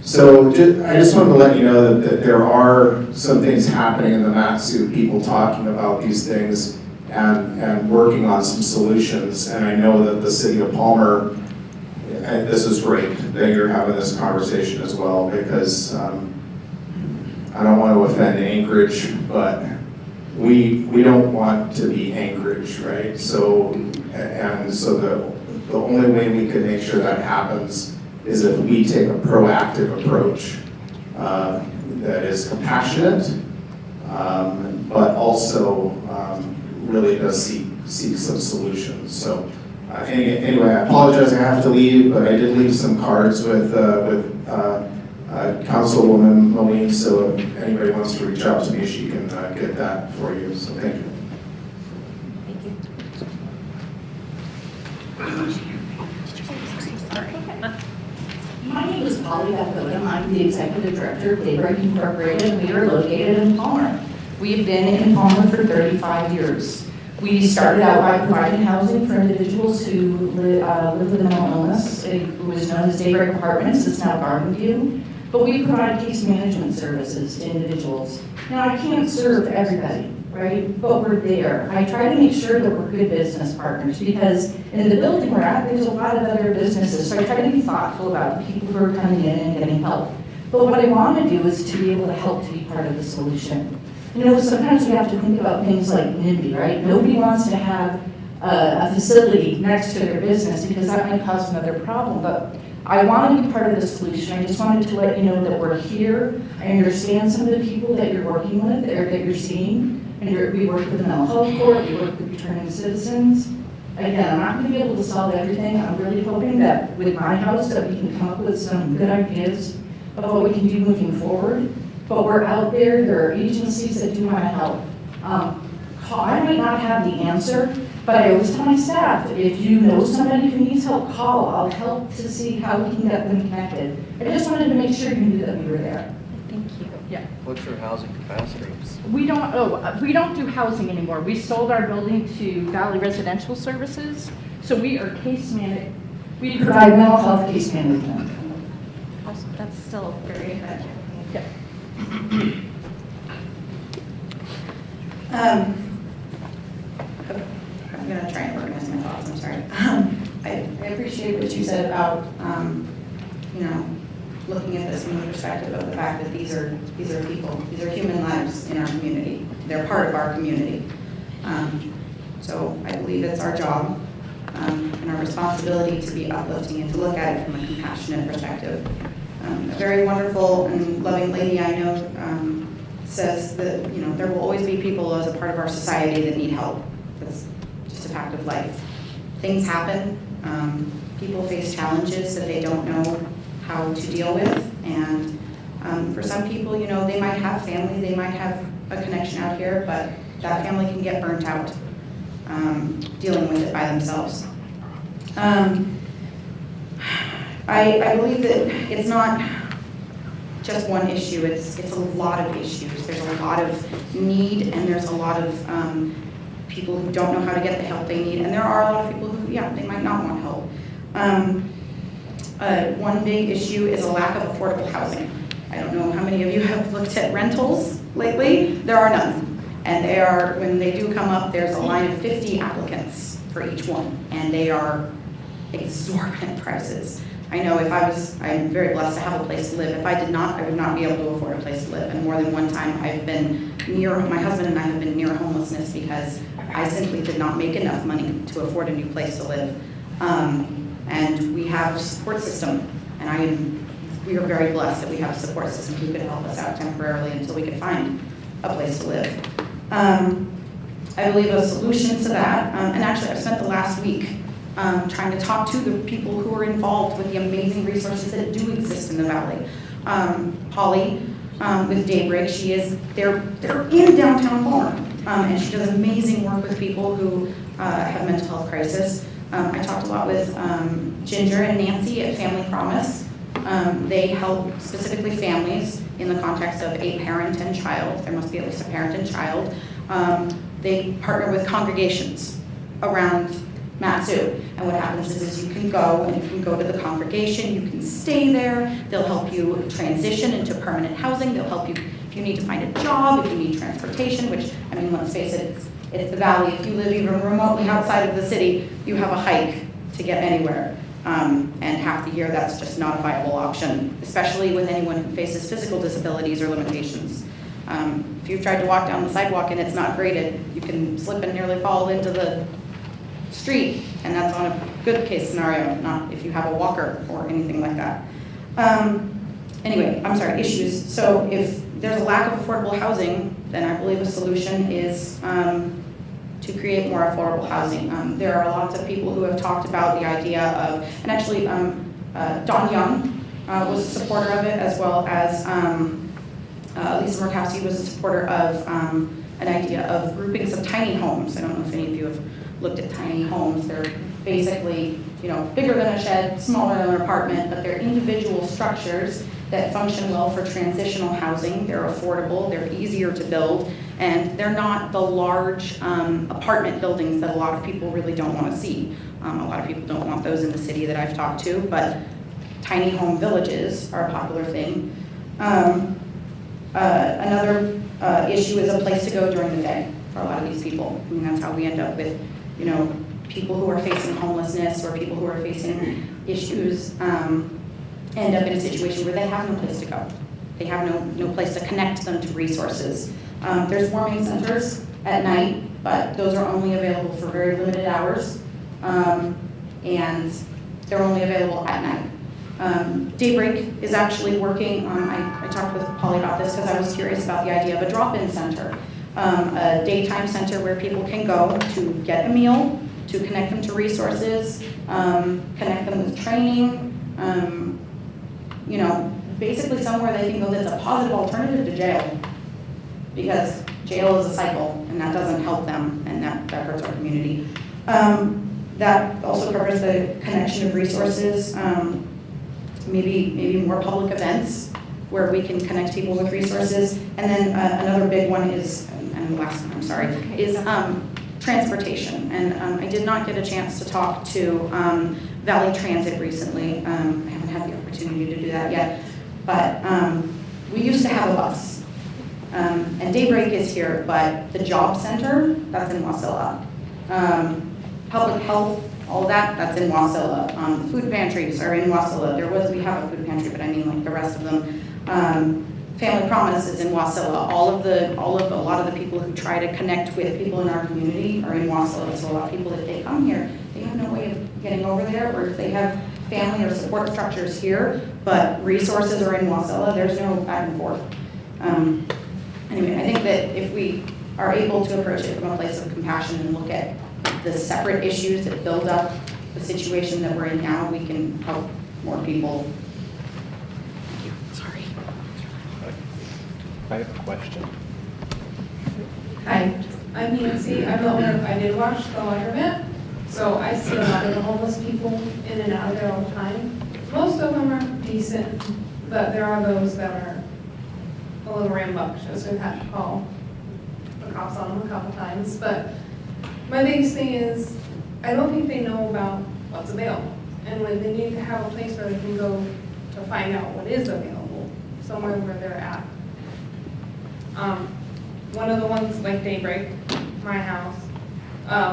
just wanted to let you know that there are some things happening in the MatSu, people talking about these things and working on some solutions. And I know that the city of Palmer, and this is great that you're having this conversation as well, because I don't want to offend Anchorage, but we don't want to be Anchorage, right? So the only way we can make sure that happens is if we take a proactive approach that is compassionate, but also really does seek some solutions. So anyway, I apologize I have to leave, but I did leave some cards with Councilwoman Melin, so if anybody wants to reach out to me, she can get that for you. So thank you. My name is Politadick. I'm the Executive Director of Daybreak Incorporated, and we are located in Palmer. We've been in Palmer for 35 years. We started out by providing housing for individuals who live with a mental illness. It was known as Daybreak Apartments. It's now Garden View. But we provide case management services to individuals. Now, I can't serve everybody, right? But we're there. I try to make sure that we're good business partners, because in the building we're at, there's a lot of other businesses. So I try to be thoughtful about the people who are coming in and getting help. But what I want to do is to be able to help to be part of the solution. You know, sometimes we have to think about things like NIMBY, right? Nobody wants to have a facility next to their business because that might cause another problem. But I want to be part of the solution. I just wanted to let you know that we're here. I understand some of the people that you're working with or that you're seeing. And we work with the mental health court, we work with returning citizens. Again, I'm not going to be able to solve everything. I'm really hoping that with My House that we can come up with some good ideas of what we can do moving forward. But we're out there are agencies that do want to help. I might not have the answer, but I always tell my staff, if you know somebody who needs help, call. I'll help to see how we can get them connected. I just wanted to make sure you knew that we were there. Thank you. Yeah. What's your housing capacity? We don't do housing anymore. We sold our building to Valley Residential Services, so we are case managed. We provide mental health case management. That's still very good. Yeah. I'm going to try and organize my thoughts, I'm sorry. I appreciate what you said about, looking at this from the perspective of the fact that these are people, these are human lives in our community. They're part of our community. So I believe it's our job and our responsibility to be uplifting and to look at it from a compassionate perspective. A very wonderful and loving lady I know says that, there will always be people as a part of our society that need help. That's just a fact of life. Things happen. People face challenges that they don't know how to deal with. And for some people, they might have family, they might have a connection out here, but that family can get burnt out dealing with it by themselves. I believe that it's not just one issue, it's a lot of issues. There's a lot of need, and there's a lot of people who don't know how to get the help they need, and there are a lot of people who, yeah, they might not want help. One big issue is a lack of affordable housing. I don't know how many of you have looked at rentals lately. There are none. And they are, when they do come up, there's a line of 50 applicants for each one, and they are exorbitant prices. I know I'm very blessed to have a place to live. If I did not, I would not be able to afford a place to live. And more than one time, my husband and I have been near homelessness because I simply did not make enough money to afford a new place to live. And we have a support system, and we are very blessed that we have a support system who could help us out temporarily until we could find a place to live. I believe a solution to that, and actually I've spent the last week trying to talk to the people who are involved with the amazing resources that do exist in the Valley. Polly with Daybreak, they're in downtown Palmer, and she does amazing work with people who have mental health crisis. I talked a lot with Ginger and Nancy at Family Promise. They help specifically families in the context of a parent and child. There must be at least a parent and child. They partner with congregations around MatSu. And what happens is you can go to the congregation, you can stay there, they'll help you transition into permanent housing, they'll help you if you need to find a job, if you need transportation, which, I mean, let's face it, it's the Valley. If you live even remotely outside of the city, you have a hike to get anywhere. And half the year, that's just not a viable option, especially with anyone who faces physical disabilities or limitations. If you've tried to walk down the sidewalk and it's not graded, you can slip and nearly fall into the street, and that's on a good case scenario, not if you have a walker or anything like that. Anyway, I'm sorry, issues. So if there's a lack of affordable housing, then I believe a solution is to create more affordable housing. There are lots of people who have talked about the idea of, and actually Don Young was a supporter of it, as well as Lisa Murkowski was a supporter of an idea of groupings of tiny homes. I don't know if any of you have looked at tiny homes. They're basically, bigger than a shed, smaller than an apartment, but they're individual structures that function well for transitional housing. They're affordable, they're easier to build, and they're not the large apartment buildings that a lot of people really don't want to see. A lot of people don't want those in the city that I've talked to, but tiny home villages are a popular thing. Another issue is a place to go during the day for a lot of these people. I mean, that's how we end up with, people who are facing homelessness or people who are facing issues end up in a situation where they have no place to go. They have no place to connect them to resources. There's warming centers at night, but those are only available for very limited hours, and they're only available at night. Daybreak is actually working on, I talked with Polly about this because I was curious about the idea of a drop-in center, a daytime center where people can go to get a meal, to connect them to resources, connect them with training, basically somewhere they can go that's a positive alternative to jail, because jail is a cycle and that doesn't help them, and that hurts our community. That also covers the connection of resources, maybe more public events where we can connect people with resources. And then another big one is, and last one, I'm sorry, is transportation. And I did not get a chance to talk to Valley Transit recently. I haven't had the opportunity to do that yet. But we used to have a bus. And Daybreak is here, but the job center, that's in Wasilla. Public health, all that, that's in Wasilla. Food pantries are in Wasilla. We have a food pantry, but I mean like the rest of them. Family Promise is in Wasilla. A lot of the people who try to connect with people in our community are in Wasilla. So a lot of people, if they come here, they have no way of getting over there, or if they have family or support structures here, but resources are in Wasilla, there's no back and forth. Anyway, I think that if we are able to approach it from a place of compassion and look at the separate issues that build up the situation that we're in now, we can help more people. Thank you. Sorry. I have a question. Hi, I'm Nancy. I'm the owner of I Did Wash, the laundromat. So I see a lot of the homeless people in and out of there all the time. Most of them are decent, but there are those that are a little rambunctious. We've had to call the cops on them a couple times. But my biggest thing is, I don't think they know about what's available. And when they need to have a place where they can go to find out what is available, somewhere where they're at. One of the ones like Daybreak, my house,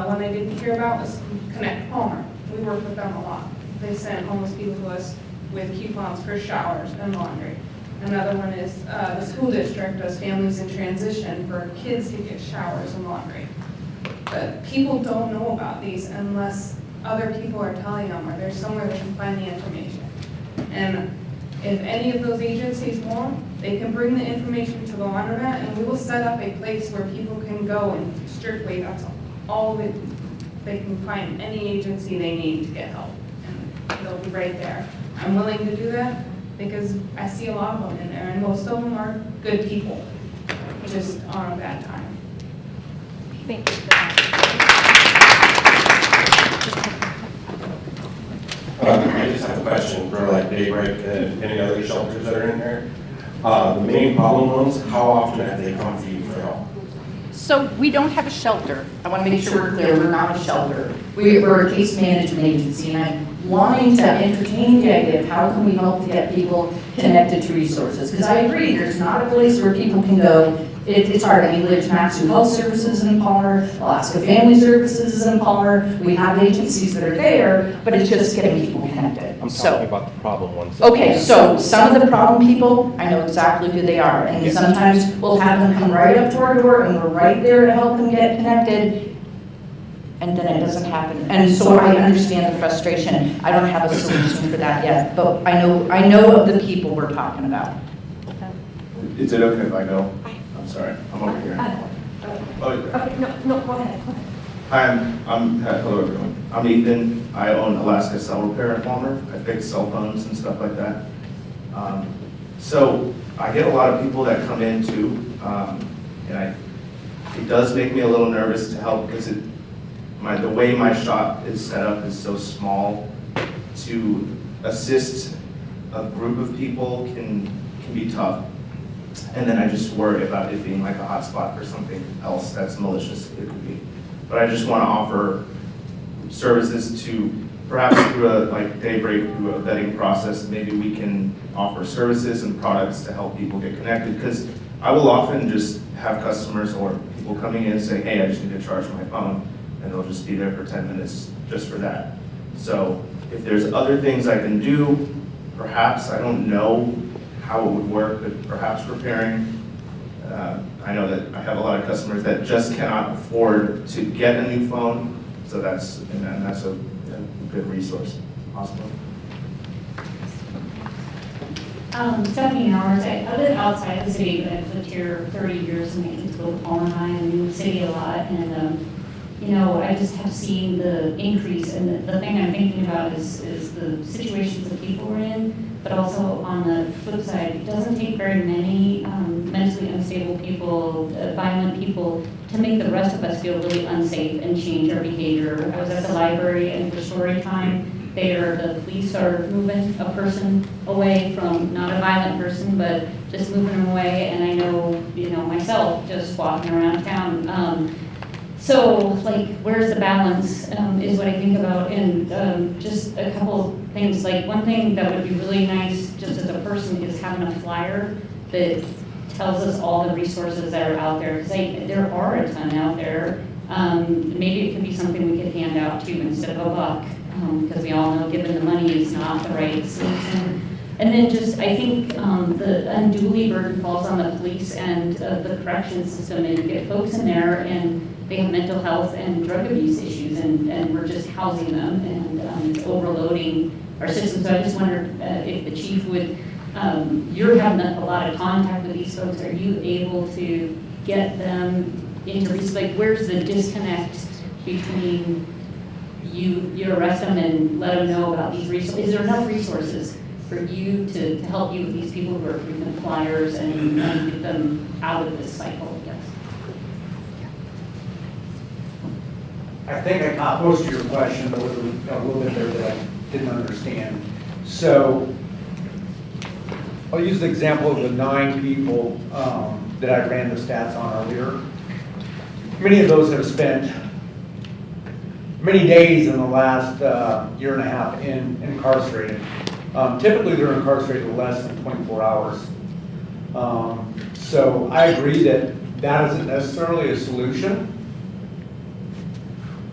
one I didn't hear about was Connect Palmer. We work with them a lot. They send homeless people to us with coupons for showers and laundry. Another one is the school district does Families in Transition for kids to get showers and laundry. But people don't know about these unless other people are telling them or there's somewhere they can find the information. And if any of those agencies want, they can bring the information to the laundromat and we will set up a place where people can go and strictly, that's all that they can find any agency they need to get help. And they'll be right there. I'm willing to do that because I see a lot of them in there and most of them are good people, just on a bad time. Thank you. I just have a question for like Daybreak and any other shelters that are in there. The main problem ones, how often have they come to you for help? So we don't have a shelter. I want to make sure we're clear, we're not a shelter. We're a case management agency, and I'm wanting to entertain the idea of how can we help to get people connected to resources. Because I agree, there's not a place where people can go. It's hard. I mean, there's MatSu Health Services in Palmer, Alaska Family Services is in Palmer. We have agencies that are there, but it's just getting people connected. I'm talking about the problem ones. Okay, so some of the problem people, I know exactly who they are, and sometimes we'll have them come right up to our door, and we're right there to help them get connected, and then it doesn't happen. And so I understand the frustration. I don't have a solution for that yet, but I know of the people we're talking about. Is it okay if I go? I'm sorry, I'm over here. Okay, no, go ahead. Hi, hello everyone. I'm Ethan. I own Alaska Cell Repair in Palmer. I fix cell phones and stuff like that. So I get a lot of people that come in too, and it does make me a little nervous to help because the way my shop is set up is so small. To assist a group of people can be tough. And then I just worry about it being like a hotspot for something else that's malicious it could be. But I just want to offer services to, perhaps through like Daybreak, through a vetting process, maybe we can offer services and products to help people get connected. Because I will often just have customers or people coming in and say, hey, I just need to charge my phone. And they'll just be there for 10 minutes just for that. So if there's other things I can do, perhaps, I don't know how it would work, but perhaps repairing. I know that I have a lot of customers that just cannot afford to get a new phone, so that's a good resource. Awesome. Stephanie Howard, I live outside the city, but I've lived here 30 years and I get to go to Palmer High and New City a lot. And I just have seen the increase, and the thing I'm thinking about is the situations that people are in. But also on the flip side, it doesn't take very many mentally unstable people, violent people, to make the rest of us feel really unsafe and change our behavior. I was at the library, and for story time, the police are moving a person away from, not a violent person, but just moving them away. And I know, myself just walking around town. So, where's the balance is what I think about, and just a couple things. Like, one thing that would be really nice, just as a person, is having a flyer that tells us all the resources that are out there. Because there are a ton out there. Maybe it could be something we could hand out to instead of a buck, because we all know giving the money is not the right solution. And then I think the unduly burden falls on the police and the corrections system, and you get folks in there and they have mental health and drug abuse issues, and we're just housing them, and it's overloading our system. So I just wonder if the chief would, you're having a lot of contact with these folks, are you able to get them into, where's the disconnect between you arrest them and let them know about these resources? Is there enough resources for you to help you with these people who are frequent flyers and get them out of this cycle, I guess? I think I caught most of your question, but there was a little bit there that I didn't understand. So I'll use the example of the 9 people that I ran the stats on earlier. Many of those have spent many days in the last year and a half incarcerated. Typically, they're incarcerated less than 24 hours. So I agree that that isn't necessarily a solution.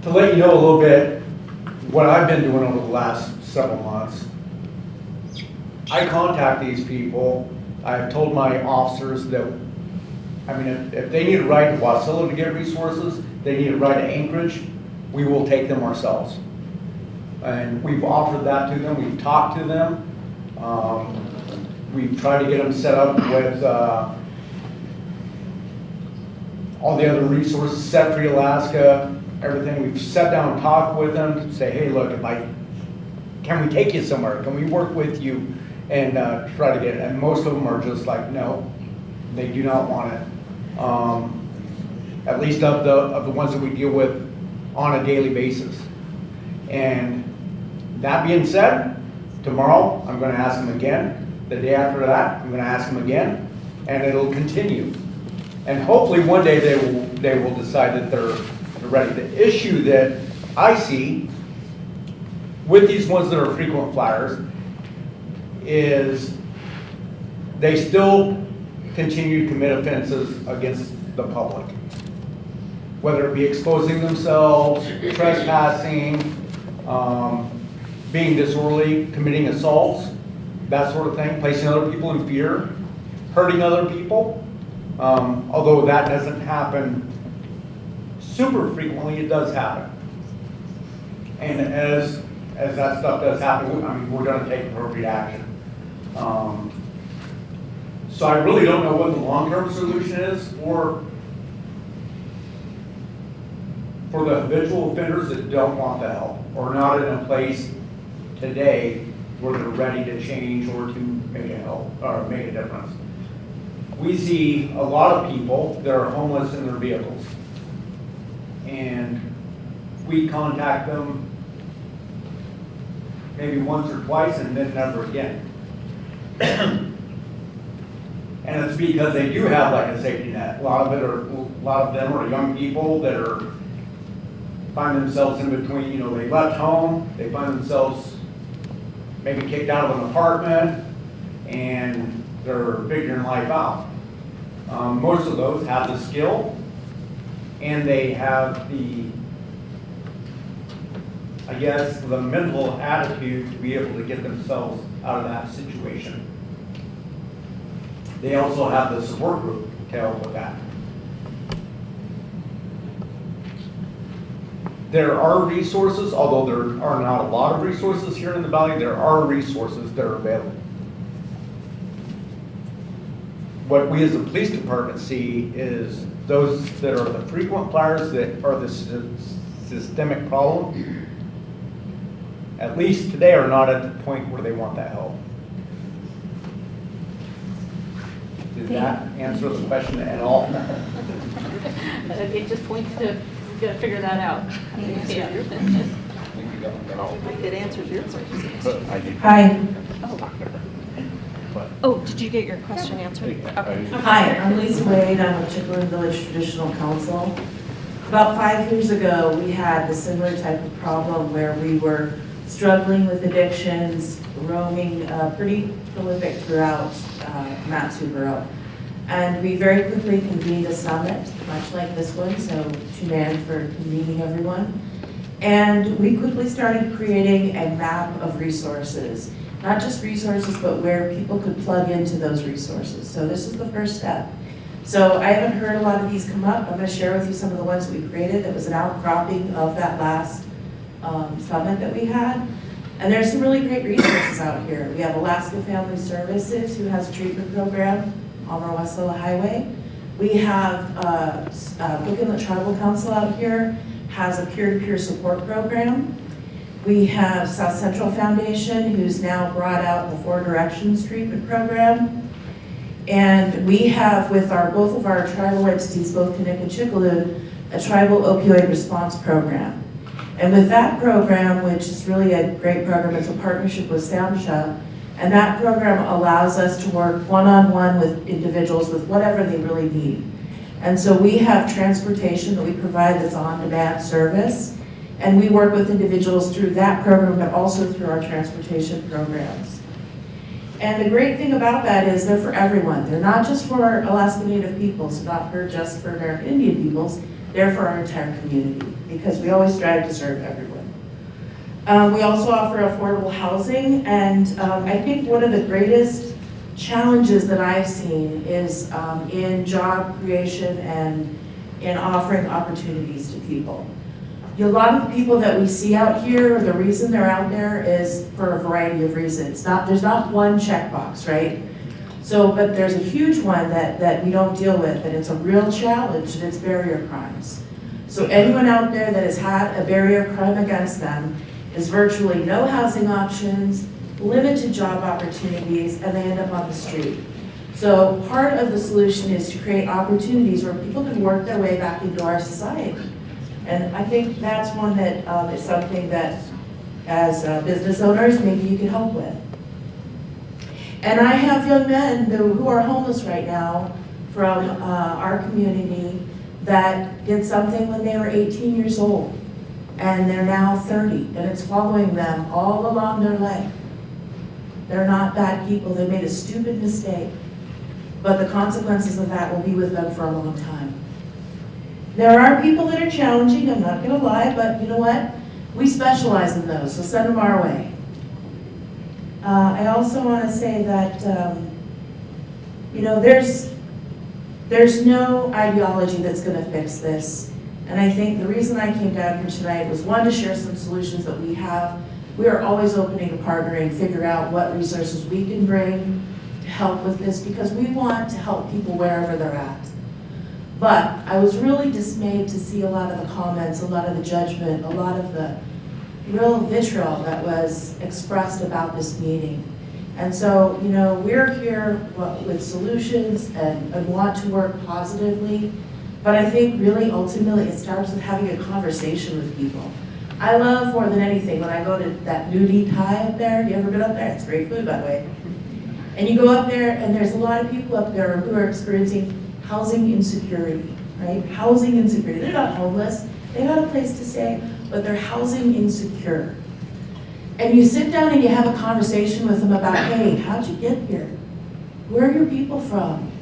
To let you know a little bit what I've been doing over the last several months, I contact these people. I've told my officers that, I mean, if they need a ride to Wasilla to get resources, they need a ride to Anchorage, we will take them ourselves. And we've offered that to them, we've talked to them. We've tried to get them set up with all the other resources, Set Free Alaska, everything. We've sat down and talked with them to say, hey, look, can we take you somewhere? Can we work with you and try to get it? And most of them are just like, no, they do not want it. At least of the ones that we deal with on a daily basis. And that being said, tomorrow I'm going to ask them again. The day after that, I'm going to ask them again, and it'll continue. And hopefully one day they will decide that they're ready. The issue that I see with these ones that are frequent flyers is they still continue to commit offenses against the public. Whether it be exposing themselves, trespassing, being disorderly, committing assaults, that sort of thing, placing other people in fear, hurting other people. Although that doesn't happen super frequently, it does happen. And as that stuff does happen, I mean, we're going to take appropriate action. So I really don't know what the long-term solution is for the habitual offenders that don't want the help or not in a place today where they're ready to change or to make a help or make a difference. We see a lot of people that are homeless in their vehicles, and we contact them maybe once or twice and then never again. And it's because they do have like a safety net. A lot of them are young people that find themselves in between. You know, they left home, they find themselves maybe kicked out of an apartment, and they're figuring life out. Most of those have the skill, and they have the mental attitude to be able to get themselves out of that situation. They also have the support group to help with that. There are resources, although there are not a lot of resources here in the Valley, there are resources that are available. What we as a police department see is those that are the frequent flyers that are the systemic problem, at least today, are not at the point where they want that help. Did that answer the question at all? It just points to, you gotta figure that out. Yeah. It answers your question. Hi. Oh, did you get your question answered? Okay. Hi, I'm Lisa Wade. I'm with Chicklin Village Traditional Council. About 5 years ago, we had the similar type of problem where we were struggling with addictions, roaming pretty prolific throughout MatSu borough. And we very quickly convened a summit, much like this one, so to Nan for convening everyone. And we quickly started creating a map of resources. Not just resources, but where people could plug into those resources. So this is the first step. So I haven't heard a lot of these come up. I'm going to share with you some of the ones that we created. That was an outcropping of that last summit that we had. And there's some really great resources out here. We have Alaska Family Services, who has a treatment program on our Wasilla Highway. We have Book Inlet Tribal Council out here, has a peer-to-peer support program. We have South Central Foundation, who's now brought out the 4 Directions treatment program. And we have, with both of our tribal entities, both Kinnick and Chickaloo, a tribal opioid response program. And with that program, which is really a great program, it's a partnership with SAMHSA, and that program allows us to work one-on-one with individuals with whatever they really need. And so we have transportation that we provide that's on-demand service, and we work with individuals through that program, but also through our transportation programs. And the great thing about that is they're for everyone. They're not just for Alaska Native peoples, not just for American Indian peoples, they're for our entire community, because we always strive to serve everyone. We also offer affordable housing, and I think one of the greatest challenges that I've seen is in job creation and in offering opportunities to people. A lot of the people that we see out here, the reason they're out there is for a variety of reasons. There's not one checkbox, right? So, but there's a huge one that we don't deal with, and it's a real challenge, and it's barrier crimes. So anyone out there that has had a barrier crime against them is virtually no housing options, limited job opportunities, and they end up on the street. So part of the solution is to create opportunities where people can work their way back into our society. And I think that's one that is something that, as business owners, maybe you can help with. And I have young men who are homeless right now from our community that did something when they were 18 years old, and they're now 30, and it's following them all along their life. They're not bad people. They made a stupid mistake, but the consequences of that will be with them for a long time. There are people that are challenging, I'm not going to lie, but you know what? We specialize in those, so send them our way. I also want to say that, you know, there's no ideology that's going to fix this. And I think the reason I came down here tonight was, one, to share some solutions that we have. We are always opening to partner and figure out what resources we can bring to help with this, because we want to help people wherever they're at. But I was really dismayed to see a lot of the comments, a lot of the judgment, a lot of the real vitriol that was expressed about this meeting. And so, you know, we're here with solutions and want to work positively, but I think really ultimately it starts with having a conversation with people. I love more than anything when I go to that nudie Thai up there. You ever been up there? It's great food, by the way. And you go up there and there's a lot of people up there who are experiencing housing insecurity, right? Housing insecurity. They're not homeless. They got a place to stay, but they're housing insecure. And you sit down and you have a conversation with them about, hey, how'd you get here? Where are your people from?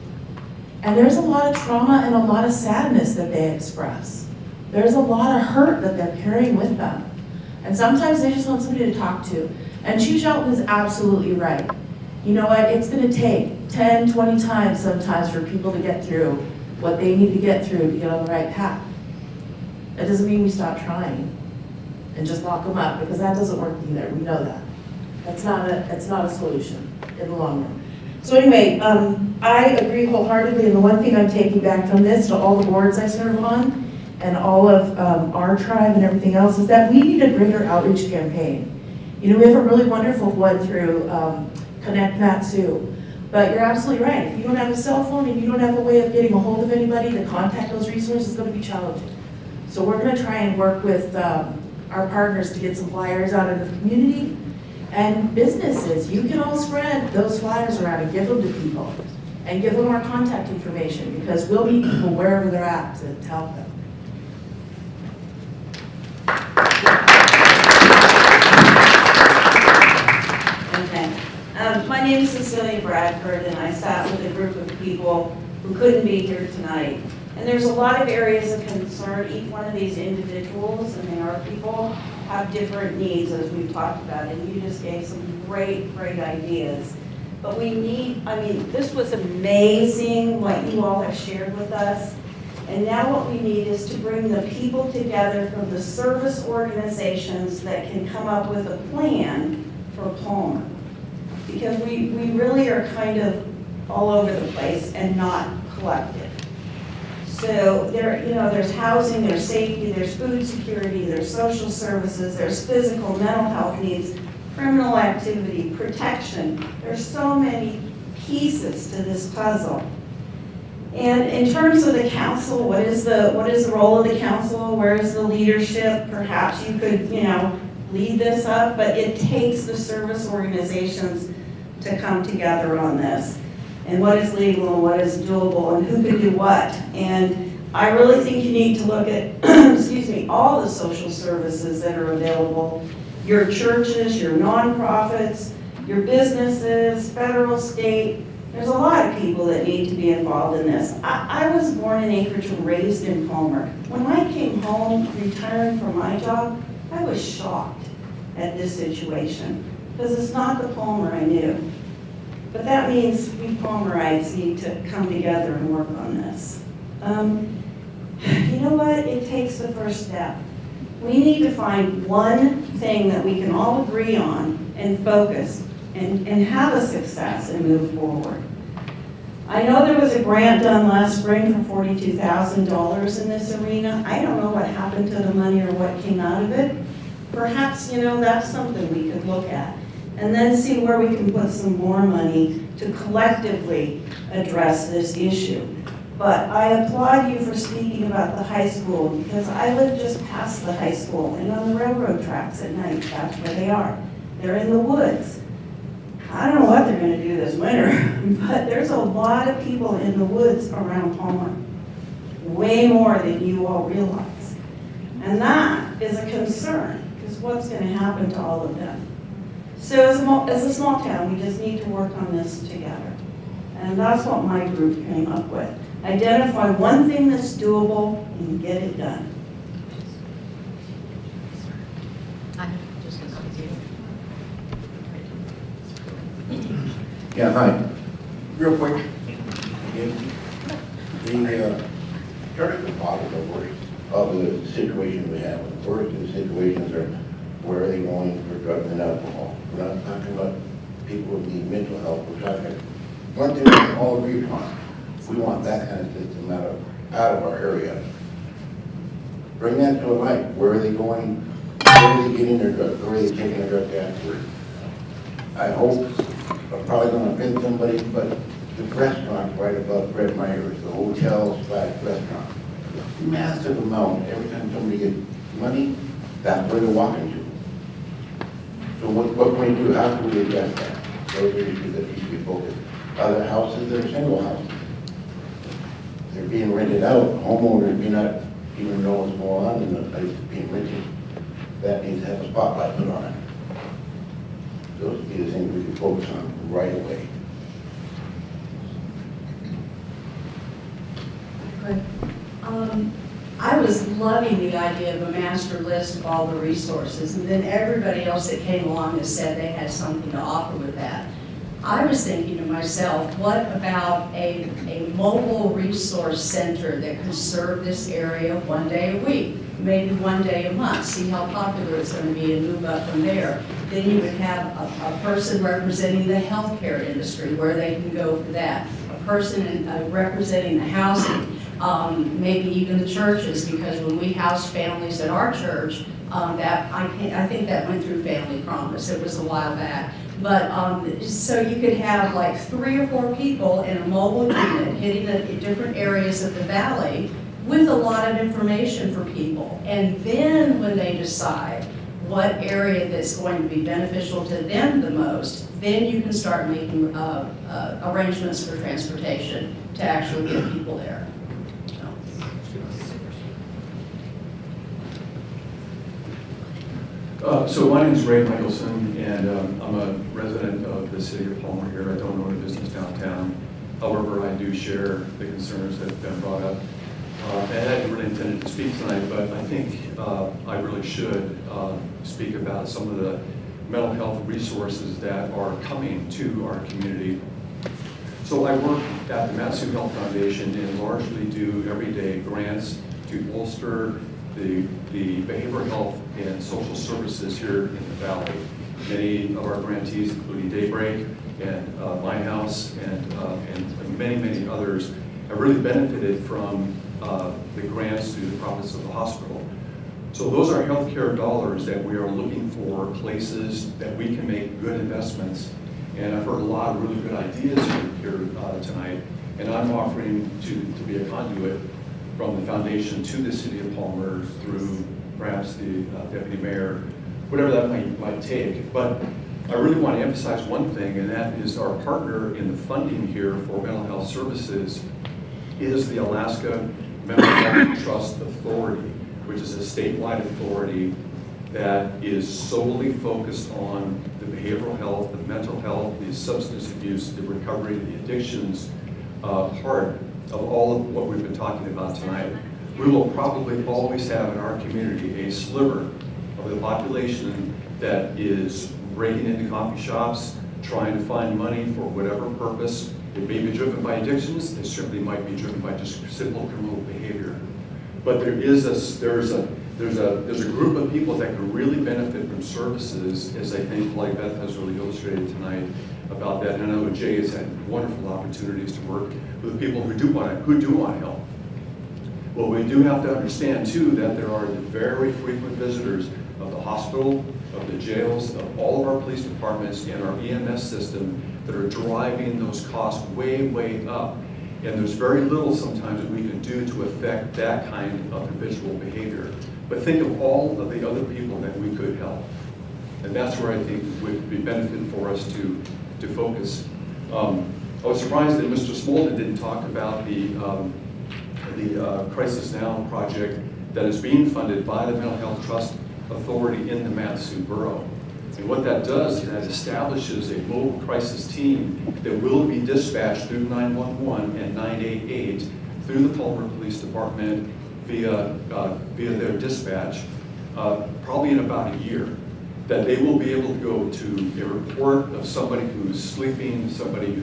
And there's a lot of trauma and a lot of sadness that they express. There's a lot of hurt that they're carrying with them. And sometimes they just want somebody to talk to. And Chief Shelton is absolutely right. You know what, it's gonna take 10, 20 times sometimes for people to get through what they need to get through to get on the right path. That doesn't mean we stop trying and just lock them up, because that doesn't work either, we know that. That's not a solution in the long run. So anyway, I agree wholeheartedly, and the one thing I'm taking back from this to all the boards I serve on and all of our tribe and everything else is that we need a greater outreach campaign. You know, we have a really wonderful one through Connect MatSu, but you're absolutely right. If you don't have a cell phone and you don't have a way of getting a hold of anybody to contact those resources, it's going to be challenging. So we're going to try and work with our partners to get some flyers out in the community. And businesses, you can all spread those flyers around and give them to people and give them our contact information, because we'll meet people wherever they're at to help them. Okay. My name is Cecilia Bradford, and I sat with a group of people who couldn't be here tonight. And there's a lot of areas of concern. Each one of these individuals, and they are people, have different needs, as we've talked about, and you just gave some great, great ideas. But we need, I mean, this was amazing what you all have shared with us. And now what we need is to bring the people together from the service organizations that can come up with a plan for Palmer. Because we really are kind of all over the place and not collective. So there, you know, there's housing, there's safety, there's food security, there's social services, there's physical, mental health needs, criminal activity, protection. There's so many pieces to this puzzle. And in terms of the council, what is the role of the council? Where is the leadership? Perhaps you could, lead this up, but it takes the service organizations to come together on this. And what is legal and what is doable and who can do what. And I really think you need to look at, excuse me, all the social services that are available. Your churches, your nonprofits, your businesses, federal, state. There's a lot of people that need to be involved in this. I was born in Anchorage and raised in Palmer. When I came home, retiring from my job, I was shocked at this situation because it's not the Palmer I knew. But that means we Palmerites need to come together and work on this. You know what? It takes the first step. We need to find one thing that we can all agree on and focus and have a success and move forward. I know there was a grant done last spring for $42,000 in this arena. I don't know what happened to the money or what came out of it. Perhaps, that's something we could look at. And then see where we can put some more money to collectively address this issue. But I applaud you for speaking about the high school because I live just past the high school and on the railroad tracks at night, that's where they are. They're in the woods. I don't know what they're gonna do this winter, but there's a lot of people in the woods around Palmer. Way more than you all realize. And that is a concern because what's gonna happen to all of them? So as a small town, we just need to work on this together. And that's what my group came up with. Identify one thing that's doable and get it done. Yeah, hi. Real quick. Start at the bottom of the situation we have. The first of the situations are where are they going for drugs and alcohol. We're not talking about people who need mental health. We're talking one thing we all agree upon. We want that kind of system out of our area. Bring that to light. Where are they going? Where are they getting their drugs? Where are they taking their drugs afterwards? I hope, I'm probably going to offend somebody, but the restaurant right above Fred Meyer's, the hotel/restaurant, massive amount. Every time somebody gets money, that's where they're walking to. So what can we do? How can we address that? Those are issues that need to be focused. Other houses, they're single houses. They're being rented out. Homeowners do not even know what's going on in the place being rented. That needs to have a spotlight put on it. Those would be the things we can focus on right away. I was loving the idea of a master list of all the resources, and then everybody else that came along has said they had something to offer with that. I was thinking to myself, what about a mobile resource center that could serve this area one day a week, maybe one day a month, see how popular it's going to be and move up from there. Then you would have a person representing the healthcare industry where they can go for that, a person representing the housing, maybe even the churches, because when we housed families at our church, I think that went through Family Promise. It was a while back. But so you could have like 3 or 4 people in a mobile unit hitting the different areas of the valley with a lot of information for people. And then when they decide what area that's going to be beneficial to them the most, then you can start making arrangements for transportation to actually get people there. So my name is Ray Michelson, and I'm a resident of the city of Palmer here. I don't own a business downtown. However, I do share the concerns that have been brought up. And I hadn't really intended to speak tonight, but I think I really should speak about some of the mental health resources that are coming to our community. So I work at the MatSu Health Foundation and largely do everyday grants to bolster the behavioral health and social services here in the valley. Many of our grantees, including Daybreak and My House and many, many others, have really benefited from the grants through the profits of the hospital. So those are healthcare dollars that we are looking for places that we can make good investments. And I've heard a lot of really good ideas here tonight. And I'm offering to be a conduit from the foundation to the city of Palmer through perhaps the deputy mayor, whatever that might take. But I really want to emphasize one thing, and that is our partner in the funding here for mental health services is the Alaska Mental Health Trust Authority, which is a statewide authority that is solely focused on the behavioral health, the mental health, the substance abuse, the recovery, the addictions part of all of what we've been talking about tonight. We will probably always have in our community a sliver of the population that is breaking into coffee shops, trying to find money for whatever purpose. It may be driven by addictions. It certainly might be driven by just simple criminal behavior. But there's a group of people that could really benefit from services, as I think like Beth has really illustrated tonight about that. And I know Jay has had wonderful opportunities to work with people who do want help. Well, we do have to understand too that there are the very frequent visitors of the hospital, of the jails, of all of our police departments and our EMS system that are driving those costs way, way up. And there's very little sometimes that we can do to affect that kind of habitual behavior. But think of all of the other people that we could help. And that's where I think it would be beneficial for us to focus. I was surprised that Mr. Smolden didn't talk about the Crisis Now project that is being funded by the Mental Health Trust Authority in the MatSu borough. And what that does is that establishes a mobile crisis team that will be dispatched through 911 and 988 through the Palmer Police Department via their dispatch, probably in about a year. That they will be able to go to a report of somebody who's sleeping, somebody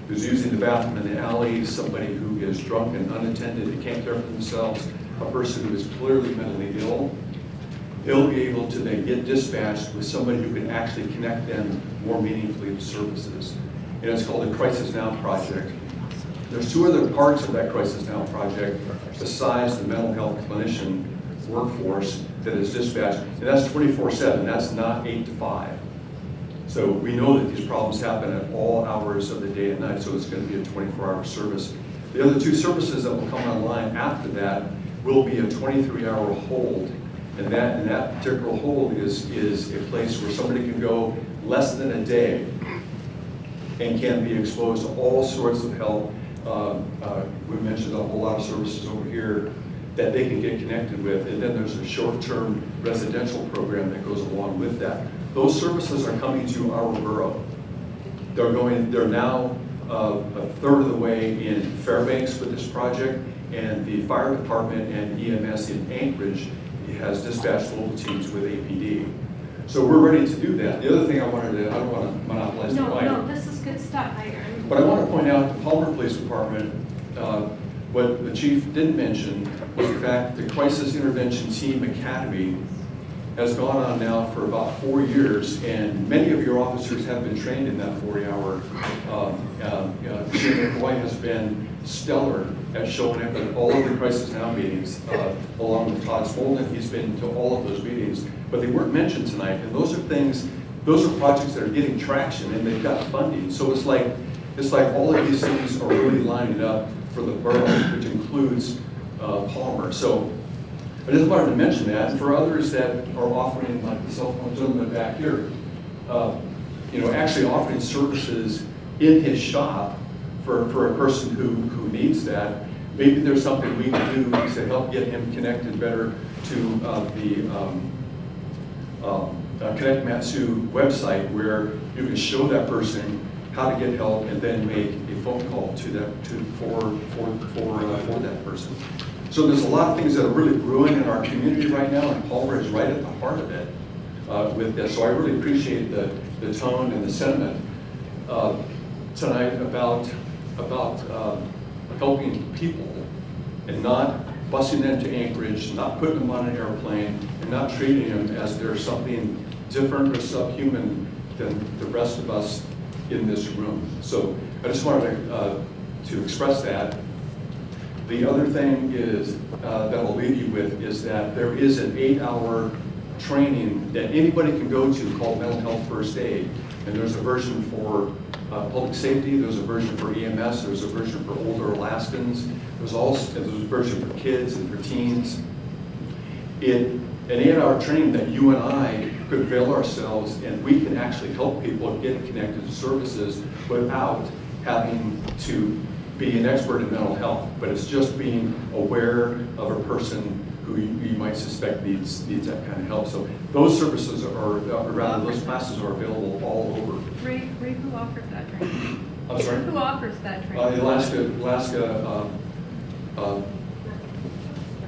who's using the bathroom in the alley, somebody who is drunk and unattended and can't care for themselves, a person who is clearly mentally ill. They'll be able to then get dispatched with somebody who can actually connect them more meaningfully to services. And it's called the Crisis Now Project. There's two other parts of that Crisis Now Project besides the mental health clinician workforce that is dispatched, and that's 24/7, that's not 8 to 5. So we know that these problems happen at all hours of the day and night, so it's going to be a 24-hour service. The other two services that will come online after that will be a 23-hour hold. And that particular hold is a place where somebody can go less than a day and can be exposed to all sorts of help. We mentioned a whole lot of services over here that they can get connected with. And then there's a short-term residential program that goes along with that. Those services are coming to our borough. They're now a third of the way in Fairbanks with this project, and the fire department and EMS in Anchorage has dispatched local teams with APD. So we're ready to do that. The other thing I don't want to monopolize the mic. No, this is good stuff. But I want to point out the Palmer Police Department, what the chief didn't mention was the fact the Crisis Intervention Team Academy has gone on now for about 4 years, and many of your officers have been trained in that 40-hour. Sheriff Roy has been stellar at showing up at all of the Crisis Now meetings, along with Todd Smolden. He's been to all of those meetings, but they weren't mentioned tonight, and those are projects that are getting traction, and they've got funding. So it's like all of these things are really lining up for the borough, which includes Palmer. So I just wanted to mention that. And for others that are offering, like the cell phone gentleman back here, actually offering services in his shop for a person who needs that, maybe there's something we can do to help get him connected better to the Connect MatSu website, where you can show that person how to get help and then make a phone call to that for that person. So there's a lot of things that are really brewing in our community right now, and Palmer is right at the heart of it with this. So I really appreciate the tone and the sentiment tonight about helping people and not busing them to Anchorage, not putting them on an airplane, and not treating them as they're something different or subhuman than the rest of us in this room. So I just wanted to express that. The other thing is that I'll leave you with is that there is an 8-hour training that anybody can go to called Mental Health First Aid, and there's a version for public safety, there's a version for EMS, there's a version for older Alaskans, there's a version for kids and for teens. In an 8-hour training that you and I could avail ourselves, and we can actually help people get connected to services without having to be an expert in mental health, but it's just being aware of a person who you might suspect needs that kind of help. So those services those classes are available all over. Ray, who offers that training? I'm sorry? Who offers that training? Alaska,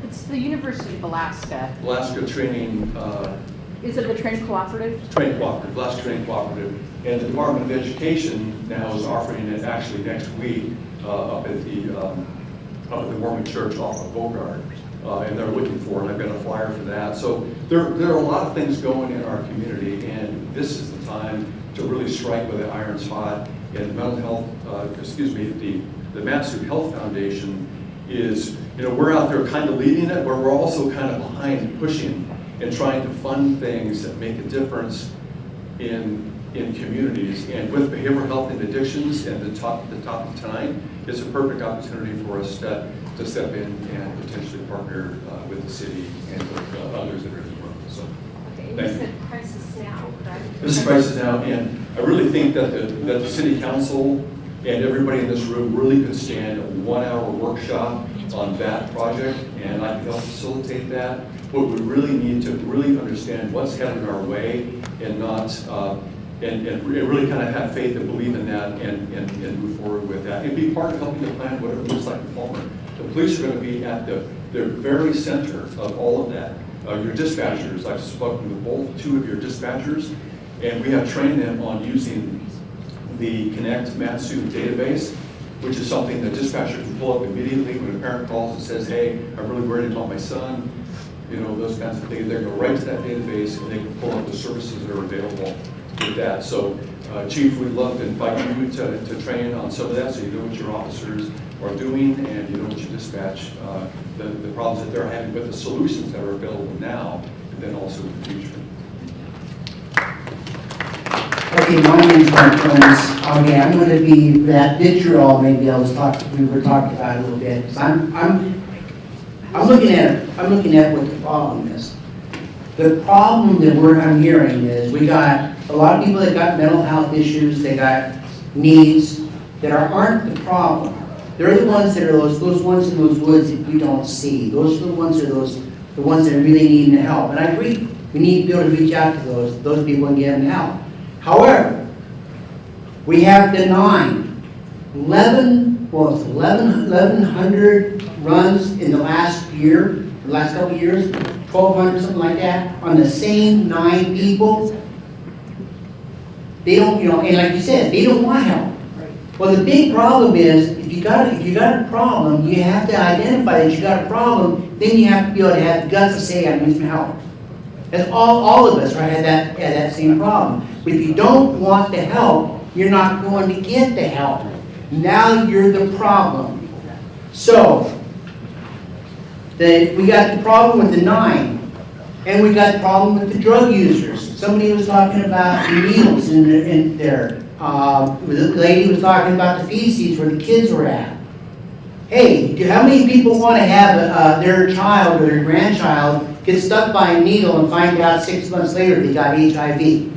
It's the University of Alaska. Alaska Training. Is it the Training Cooperative? Training Cooperative, Alaska Training Cooperative. And the Department of Education now is offering it actually next week up at the Mormon Church off of Bogart. And they're looking for it. I've got a flyer for that. So there are a lot of things going in our community, and this is the time to really strike with the iron spot. And the mental health, the MatSu Health Foundation is, we're out there kind of leading it, but we're also kind of behind pushing and trying to fund things that make a difference in communities. And with behavioral health and addictions and the top of tonight, it's a perfect opportunity for us to step in and potentially partner with the city and with others that are in the room. So, Okay, you said crisis now, correct? this is crisis now, and I really think that the city council and everybody in this room really could stand a 1-hour workshop on that project, and I can help facilitate that. But we really need to really understand what's headed our way and not, and really kind of have faith and believe in that and move forward with that. And be part of helping to plan what it looks like in Palmer. The police are going to be at the very center of all of that. Your dispatchers, I've spoken with two of your dispatchers, and we have trained them on using the Connect MatSu database, which is something the dispatcher can pull up immediately when a parent calls and says, hey, I'm really worried about my son, those kinds of things. They go right to that database and they can pull up the services that are available with that. So, Chief, we'd love to invite you to train on some of that so you know what your officers are doing and you know what you dispatch, the problems that they're having, but the solutions that are available now and then also in the future. Okay, my name is Mark Jones. Okay, I'm going to be that vitriol maybe we were talking about a little bit. So I'm looking at what the problem is. The problem that I'm hearing is we got a lot of people that got mental health issues, they got needs that aren't the problem. They're the ones that are those ones in those woods that we don't see. Those are the ones that are really needing the help. And I agree, we need to be able to reach out to those people and get them help. However, we have denied 1,100 runs in the last couple of years, 1,200, something like that, on the same 9 people. They don't, and like you said, they don't want help. Well, the big problem is, if you got a problem, you have to identify that you got a problem, then you have to be able to have the guts to say, I need some help. That's all of us, right, had that same problem. But if you don't want the help, you're not going to get the help. Now you're the problem. So, we got the problem with the 9, and we got the problem with the drug users. Somebody was talking about the needles in there. The lady was talking about the feces where the kids were at. Hey, how many people want to have their child or their grandchild get stuck by a needle and find out 6 months later they got HIV?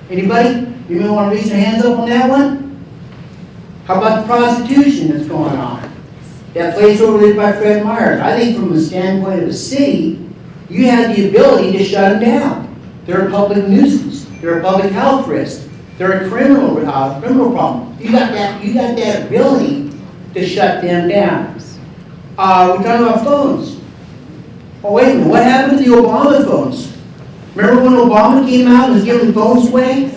Anybody? You may want to raise your hands up on that one? How about the prostitution that's going on? That place over there by Fred Meyer's. I think from the standpoint of the city, you have the ability to shut them down. They're a public nuisance. They're a public health risk. They're a criminal problem. You got that ability to shut them down. We're talking about phones. Oh, wait a minute. What happened to the Obama phones? Remember when Obama came out and was giving phones away?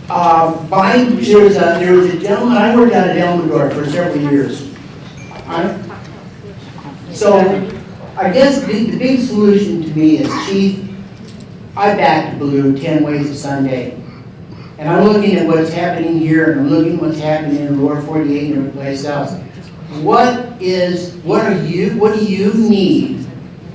There was a gentleman, I worked out at Elmendorf for several years. So, I guess the big solution to me is, Chief, I backed Blue 10 ways to Sunday. And I'm looking at what's happening here, and I'm looking at what's happening in the lower 48 and every place else. What do you need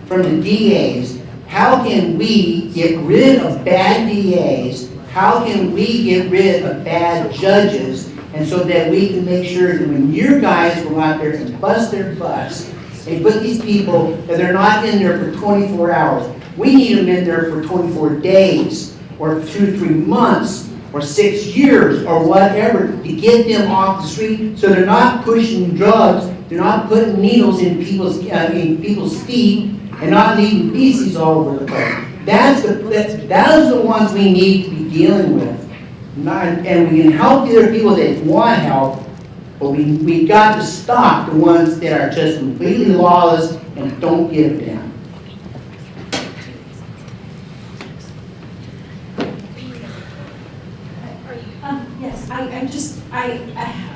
from the DAs? How can we get rid of bad DAs how can we get rid of bad judges, and so that we can make sure that when your guys go out there and bust their butts, and put these people, that they're not in there for 24 hours. We need them in there for 24 days, or 2 to 3 months, or 6 years, or whatever, to get them off the street, so they're not pushing drugs, they're not putting needles in people's feet, and not leaving feces all over the place. Those are the ones we need to be dealing with. And we can help the other people that want help, but we got to stop the ones that are just completely lawless and don't give a damn. Yes, I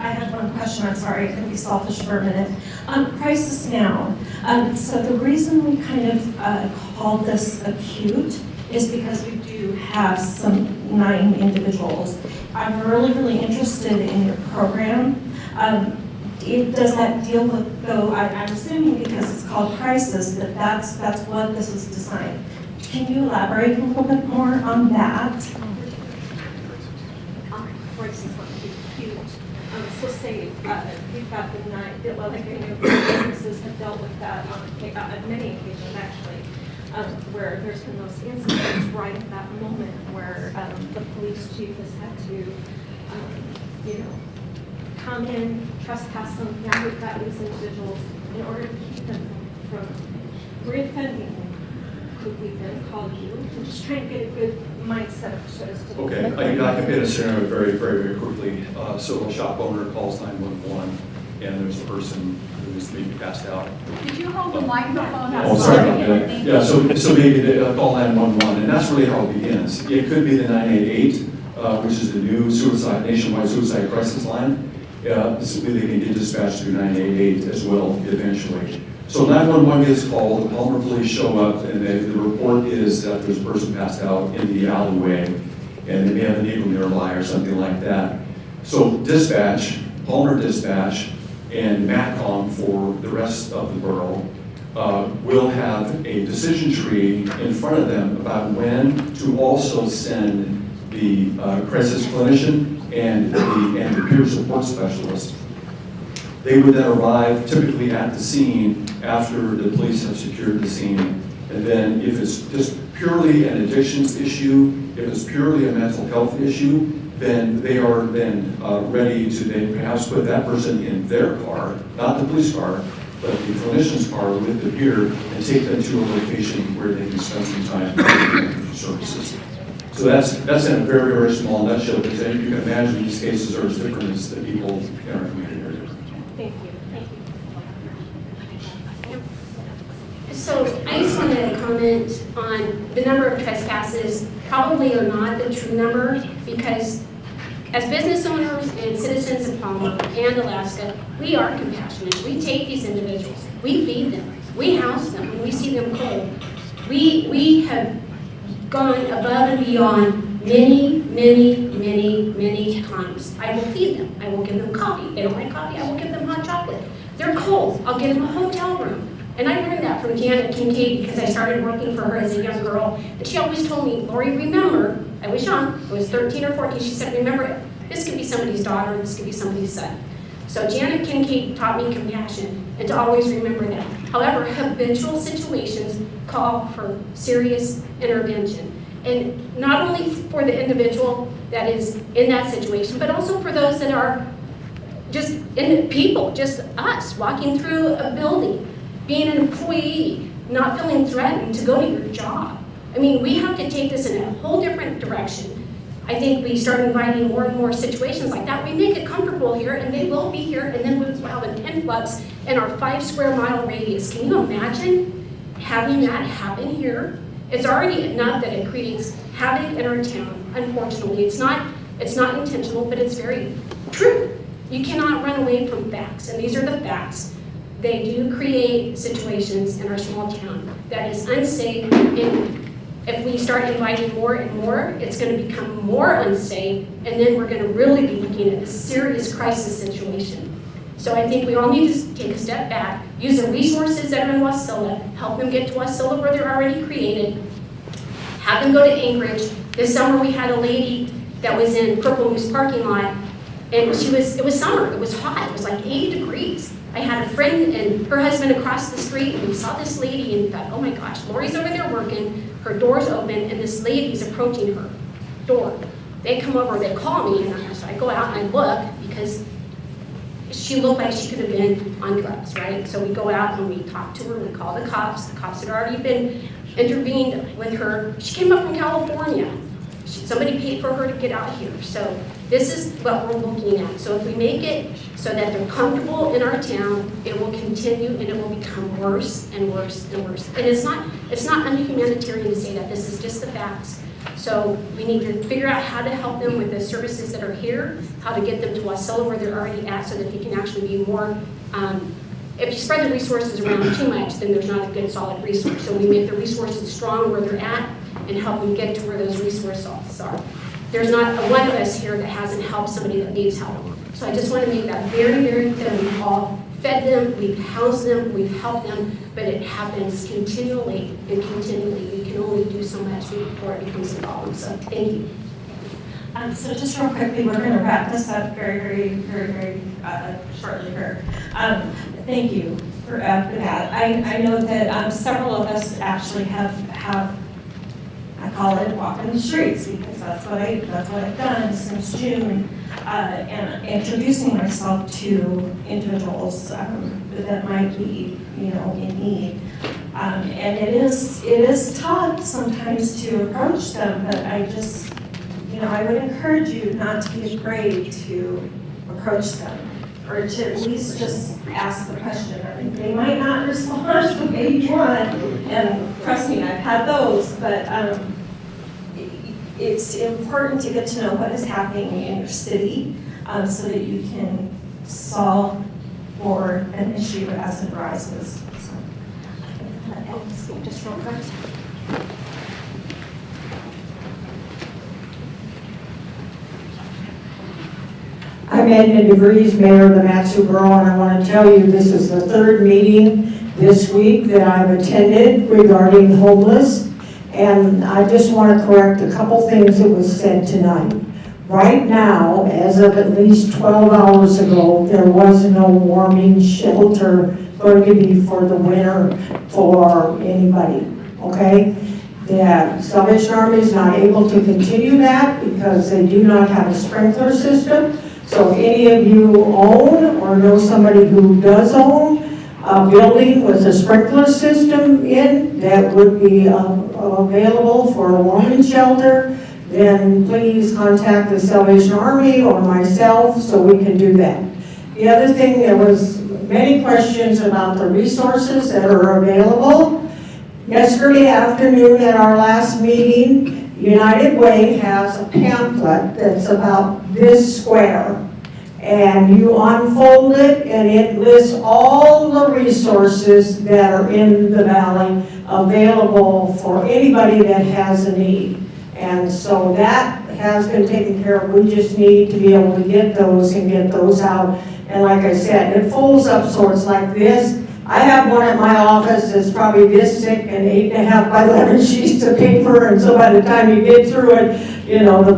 have one question. I'm sorry, I can be selfish for a minute. Crisis Now. So the reason we kind of called this acute is because we do have some 9 individuals. I'm really interested in your program. Does that deal with, though, I'm assuming because it's called crisis, that's what this is designed. Can you elaborate a little bit more on that? Crisis on acute. So say we've got the 9, well, like businesses have dealt with that on many occasions actually, where there's been those incidents right at that moment where the police chief has had to, come in, trespass them. Now we've got these individuals in order to keep them from reoffending. Could we then call you? I'm just trying to get a good mindset as to Okay, I can paint a scenario very quickly. So a shop owner calls 911, and there's a person who's maybe passed out. Did you hold the microphone up? Oh, sorry about that. Yeah, so maybe they call 911, and that's really how it begins. It could be the 988, which is the new nationwide suicide crisis line. Simply they can get dispatched through 988 as well eventually. So 911 gets called, the Palmer police show up, and the report is that there's a person passed out in the alleyway, and they may have a needle nearby or something like that. So dispatch, Palmer dispatch, and MatCom for the rest of the borough will have a decision tree in front of them about when to also send the crisis clinician and the peer support specialist. They would then arrive typically at the scene after the police have secured the scene. And then if it's just purely an addictions issue, if it's purely a mental health issue, then they are then ready to then perhaps put that person in their car, not the police car, but the clinician's car with the peer and take them to a location where they can spend some time with services. So that's in a very small nutshell, because you can imagine these cases are as different as the people in our community. Thank you. So I just wanted to comment on the number of trespasses. Probably are not the true number, because as business owners and citizens of Palmer and Alaska, we are compassionate. We take these individuals, we feed them, we house them, when we see them cold. We have gone above and beyond many times. I will feed them. I will give them coffee. They don't like coffee. I will give them hot chocolate. They're cold. I'll give them a hotel room. And I learned that from Janet Kincaid because I started working for her as a young girl. And she always told me, Lori, remember, I was young, I was 13 or 14, she said, remember, this could be somebody's daughter, this could be somebody's son. So Janet Kincaid taught me compassion and to always remember that. However, habitual situations call for serious intervention. And not only for the individual that is in that situation, but also for those that are just people, just us, walking through a building, being an employee, not feeling threatened to go to your job. I mean, we have to take this in a whole different direction. I think we start inviting more and more situations like that. We make it comfortable here, and they will be here, and then we'll have an influx in our 5 square mile radius. Can you imagine having that happen here? It's already enough that it creates havoc in our town, unfortunately. It's not intentional, but it's very true. You cannot run away from facts, and these are the facts. They do create situations in our small town that is unsafe, and if we start inviting more and more, it's going to become more unsafe, and then we're going to really be looking at a serious crisis situation. So I think we all need to take a step back, use the resources that are in Wasilla, help them get to Wasilla where they're already created, have them go to Anchorage, This summer, we had a lady that was in Purple Moose parking lot, and it was summer, it was hot, it was like 80 degrees. I had a friend and her husband across the street, and we saw this lady and thought, oh my gosh, Lori's over there working, her door's open, and this lady's approaching her door. They come over, they call me, and so I go out and I look, because she looked like she could have been on drugs, right? So we go out and we talk to her, we call the cops had already been intervened with her. She came up from California. Somebody paid for her to get out here. So this is what we're looking at. So if we make it so that they're comfortable in our town, it will continue and it will become worse and worse and worse. And it's not unhumanitarian to say that. This is just the facts. So we need to figure out how to help them with the services that are here, how to get them to Wasilla where they're already at, so that they can actually be more, if you spread the resources around too much, then there's not a good solid resource. So we make the resources strong where they're at and help them get to where those resources are. There's not one of us here that hasn't helped somebody that needs help. So I just want to make that very, very clear. We've all fed them, we've housed them, we've helped them, but it happens continually and continually. We can only do so much before it becomes a problem. So thank you. So just real quickly, we're going to wrap this up very shortly here. Thank you for that. I know that several of us actually have I call it walking the streets, because that's what I've done since June, and introducing myself to individuals that might be, in need. And it is tough sometimes to approach them, but I just, I would encourage you not to be afraid to approach them, or to at least just ask the question. I mean, they might not respond to page one, and trust me, I've had those, but it's important to get to know what is happening in your city, so that you can solve for an issue as it arises. So, that helps. Just real quick. I'm Edna DeVries, Mayor of the MatSu Borough, and I want to tell you this is the third meeting this week that I've attended regarding homeless, and I just want to correct a couple things that was said tonight. Right now, as of at least 12 hours ago, there was no warming shelter going to be for the winter for anybody, okay? The Salvation Army is not able to continue that because they do not have a sprinkler system. So if any of you own or know somebody who does own a building with a sprinkler system in that would be available for a warming shelter, then please contact the Salvation Army or myself so we can do that. The other thing, there was many questions about the resources that are available. Yesterday afternoon at our last meeting, United Way has a pamphlet that's about this square, and you unfold it and it lists all the resources that are in the valley available for anybody that has a need. And so that has been taken care of. We just need to be able to get those and get those out. And like I said, it folds up so it's like this. I have one at my office that's probably this thick and 8.5 by 11 sheets of paper, and so by the time you get through it, the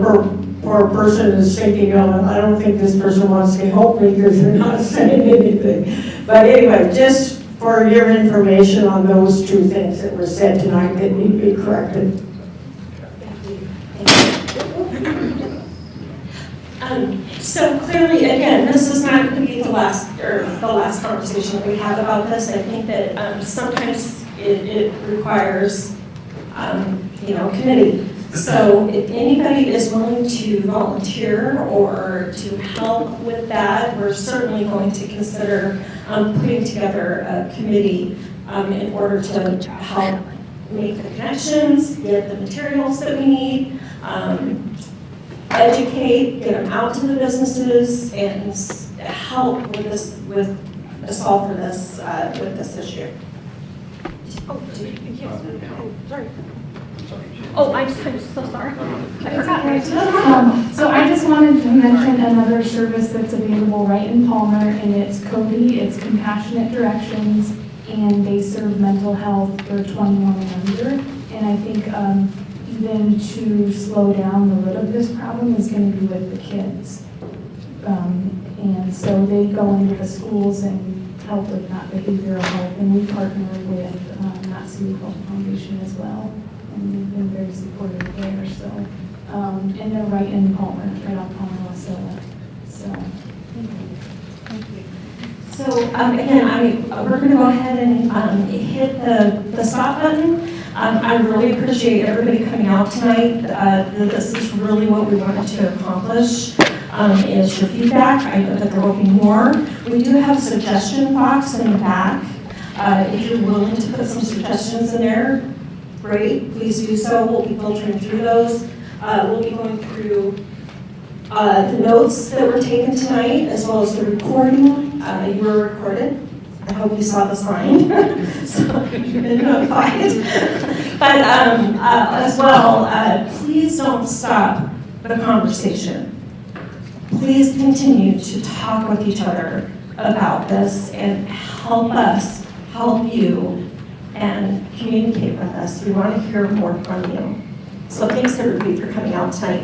poor person is thinking, oh, I don't think this person wants to help me because they're not saying anything. But anyway, just for your information on those two things that were said tonight that need to be corrected. So clearly, again, this is not going to be the last conversation that we have about this. I think that sometimes it requires, committee. So if anybody is willing to volunteer or to help with that, we're certainly going to consider putting together a committee in order to help make the connections, get the materials that we need, educate, get them out to the businesses, and help with this, solve for this, with this issue. Oh, sorry. Oh, I'm so sorry. I forgot. So I just wanted to mention another service that's available right in Palmer, and it's Cody. It's Compassionate Directions, and they serve mental health for 21 and under. And I think then to slow down the root of this problem is going to be with the kids. And so they go into the schools and help with that behavioral health, and we partner with MatSu Health Foundation as well, and they've been very supportive there. So, and they're right in Palmer, right off Palmer, Wasilla. So, thank you. So again, we're going to go ahead and hit the stop button. I really appreciate everybody coming out tonight. This is really what we wanted to accomplish. Is your feedback. I know that there will be more. We do have a suggestion box in the back. If you're willing to put some suggestions in there, great, please do so. We'll be filtering through those. We'll be going through the notes that were taken tonight, as well as the recording. You were recorded. I hope you saw the sign, so you've been notified. But as well, please don't stop the conversation. Please continue to talk with each other about this and help us help you and communicate with us. We want to hear more from you. So thanks everybody for coming out tonight.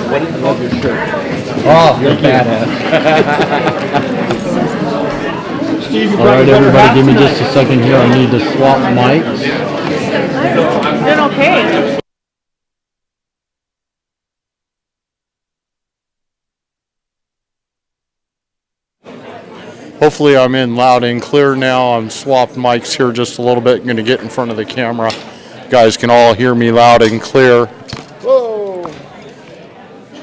I love your shirt. Oh, you're badass. All right, everybody, give me just a second here. I need to swap mics. Doing okay. Hopefully I'm in loud and clear now. I'm swapped mics here just a little bit. I'm going to get in front of the camera. You guys can all hear me loud and clear. Whoa!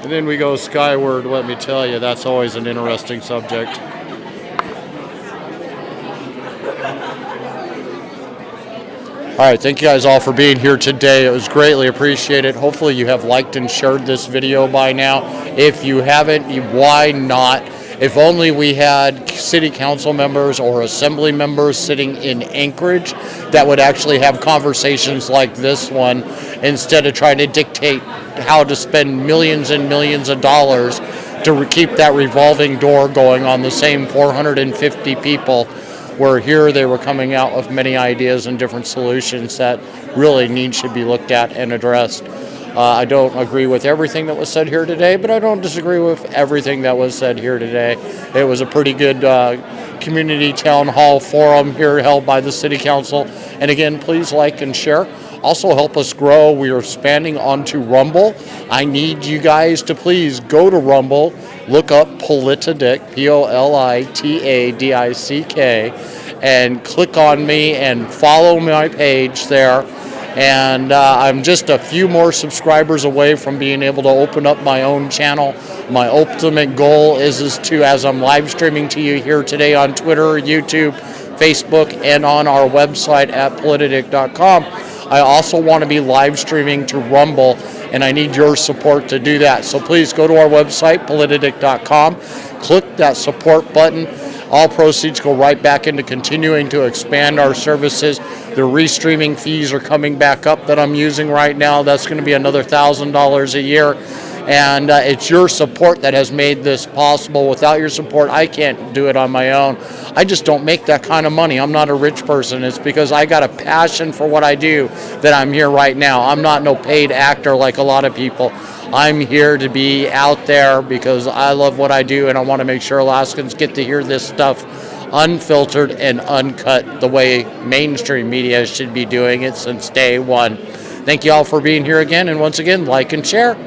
And then we go skyward. Let me tell you, that's always an interesting subject. All right, thank you guys all for being here today. It was greatly appreciated. Hopefully you have liked and shared this video by now. If you haven't, why not? If only we had city council members or assembly members sitting in Anchorage that would actually have conversations like this one instead of trying to dictate how to spend millions and millions of dollars to keep that revolving door going on the same 450 people. Where here they were coming out with many ideas and different solutions that really should be looked at and addressed. I don't agree with everything that was said here today, but I don't disagree with everything that was said here today. It was a pretty good community town hall forum here held by the city council. And again, please like and share. Also help us grow. We are expanding onto Rumble. I need you guys to please go to Rumble, look up Politadick, Politadick, and click on me and follow my page there. And I'm just a few more subscribers away from being able to open up my own channel. My ultimate goal is to, as I'm live streaming to you here today on Twitter, YouTube, Facebook, and on our website at Politadick.com, I also want to be live streaming to Rumble, and I need your support to do that. So please go to our website, Politadick.com, click that support button. All proceeds go right back into continuing to expand our services. The restreaming fees are coming back up that I'm using right now. That's going to be another $1,000 a year. And it's your support that has made this possible. Without your support, I can't do it on my own. I just don't make that kind of money. I'm not a rich person. It's because I got a passion for what I do that I'm here right now. I'm not no paid actor like a lot of people. I'm here to be out there because I love what I do, and I want to make sure Alaskans get to hear this stuff unfiltered and uncut the way mainstream media should be doing it since day one. Thank you all for being here again, and once again, like and share.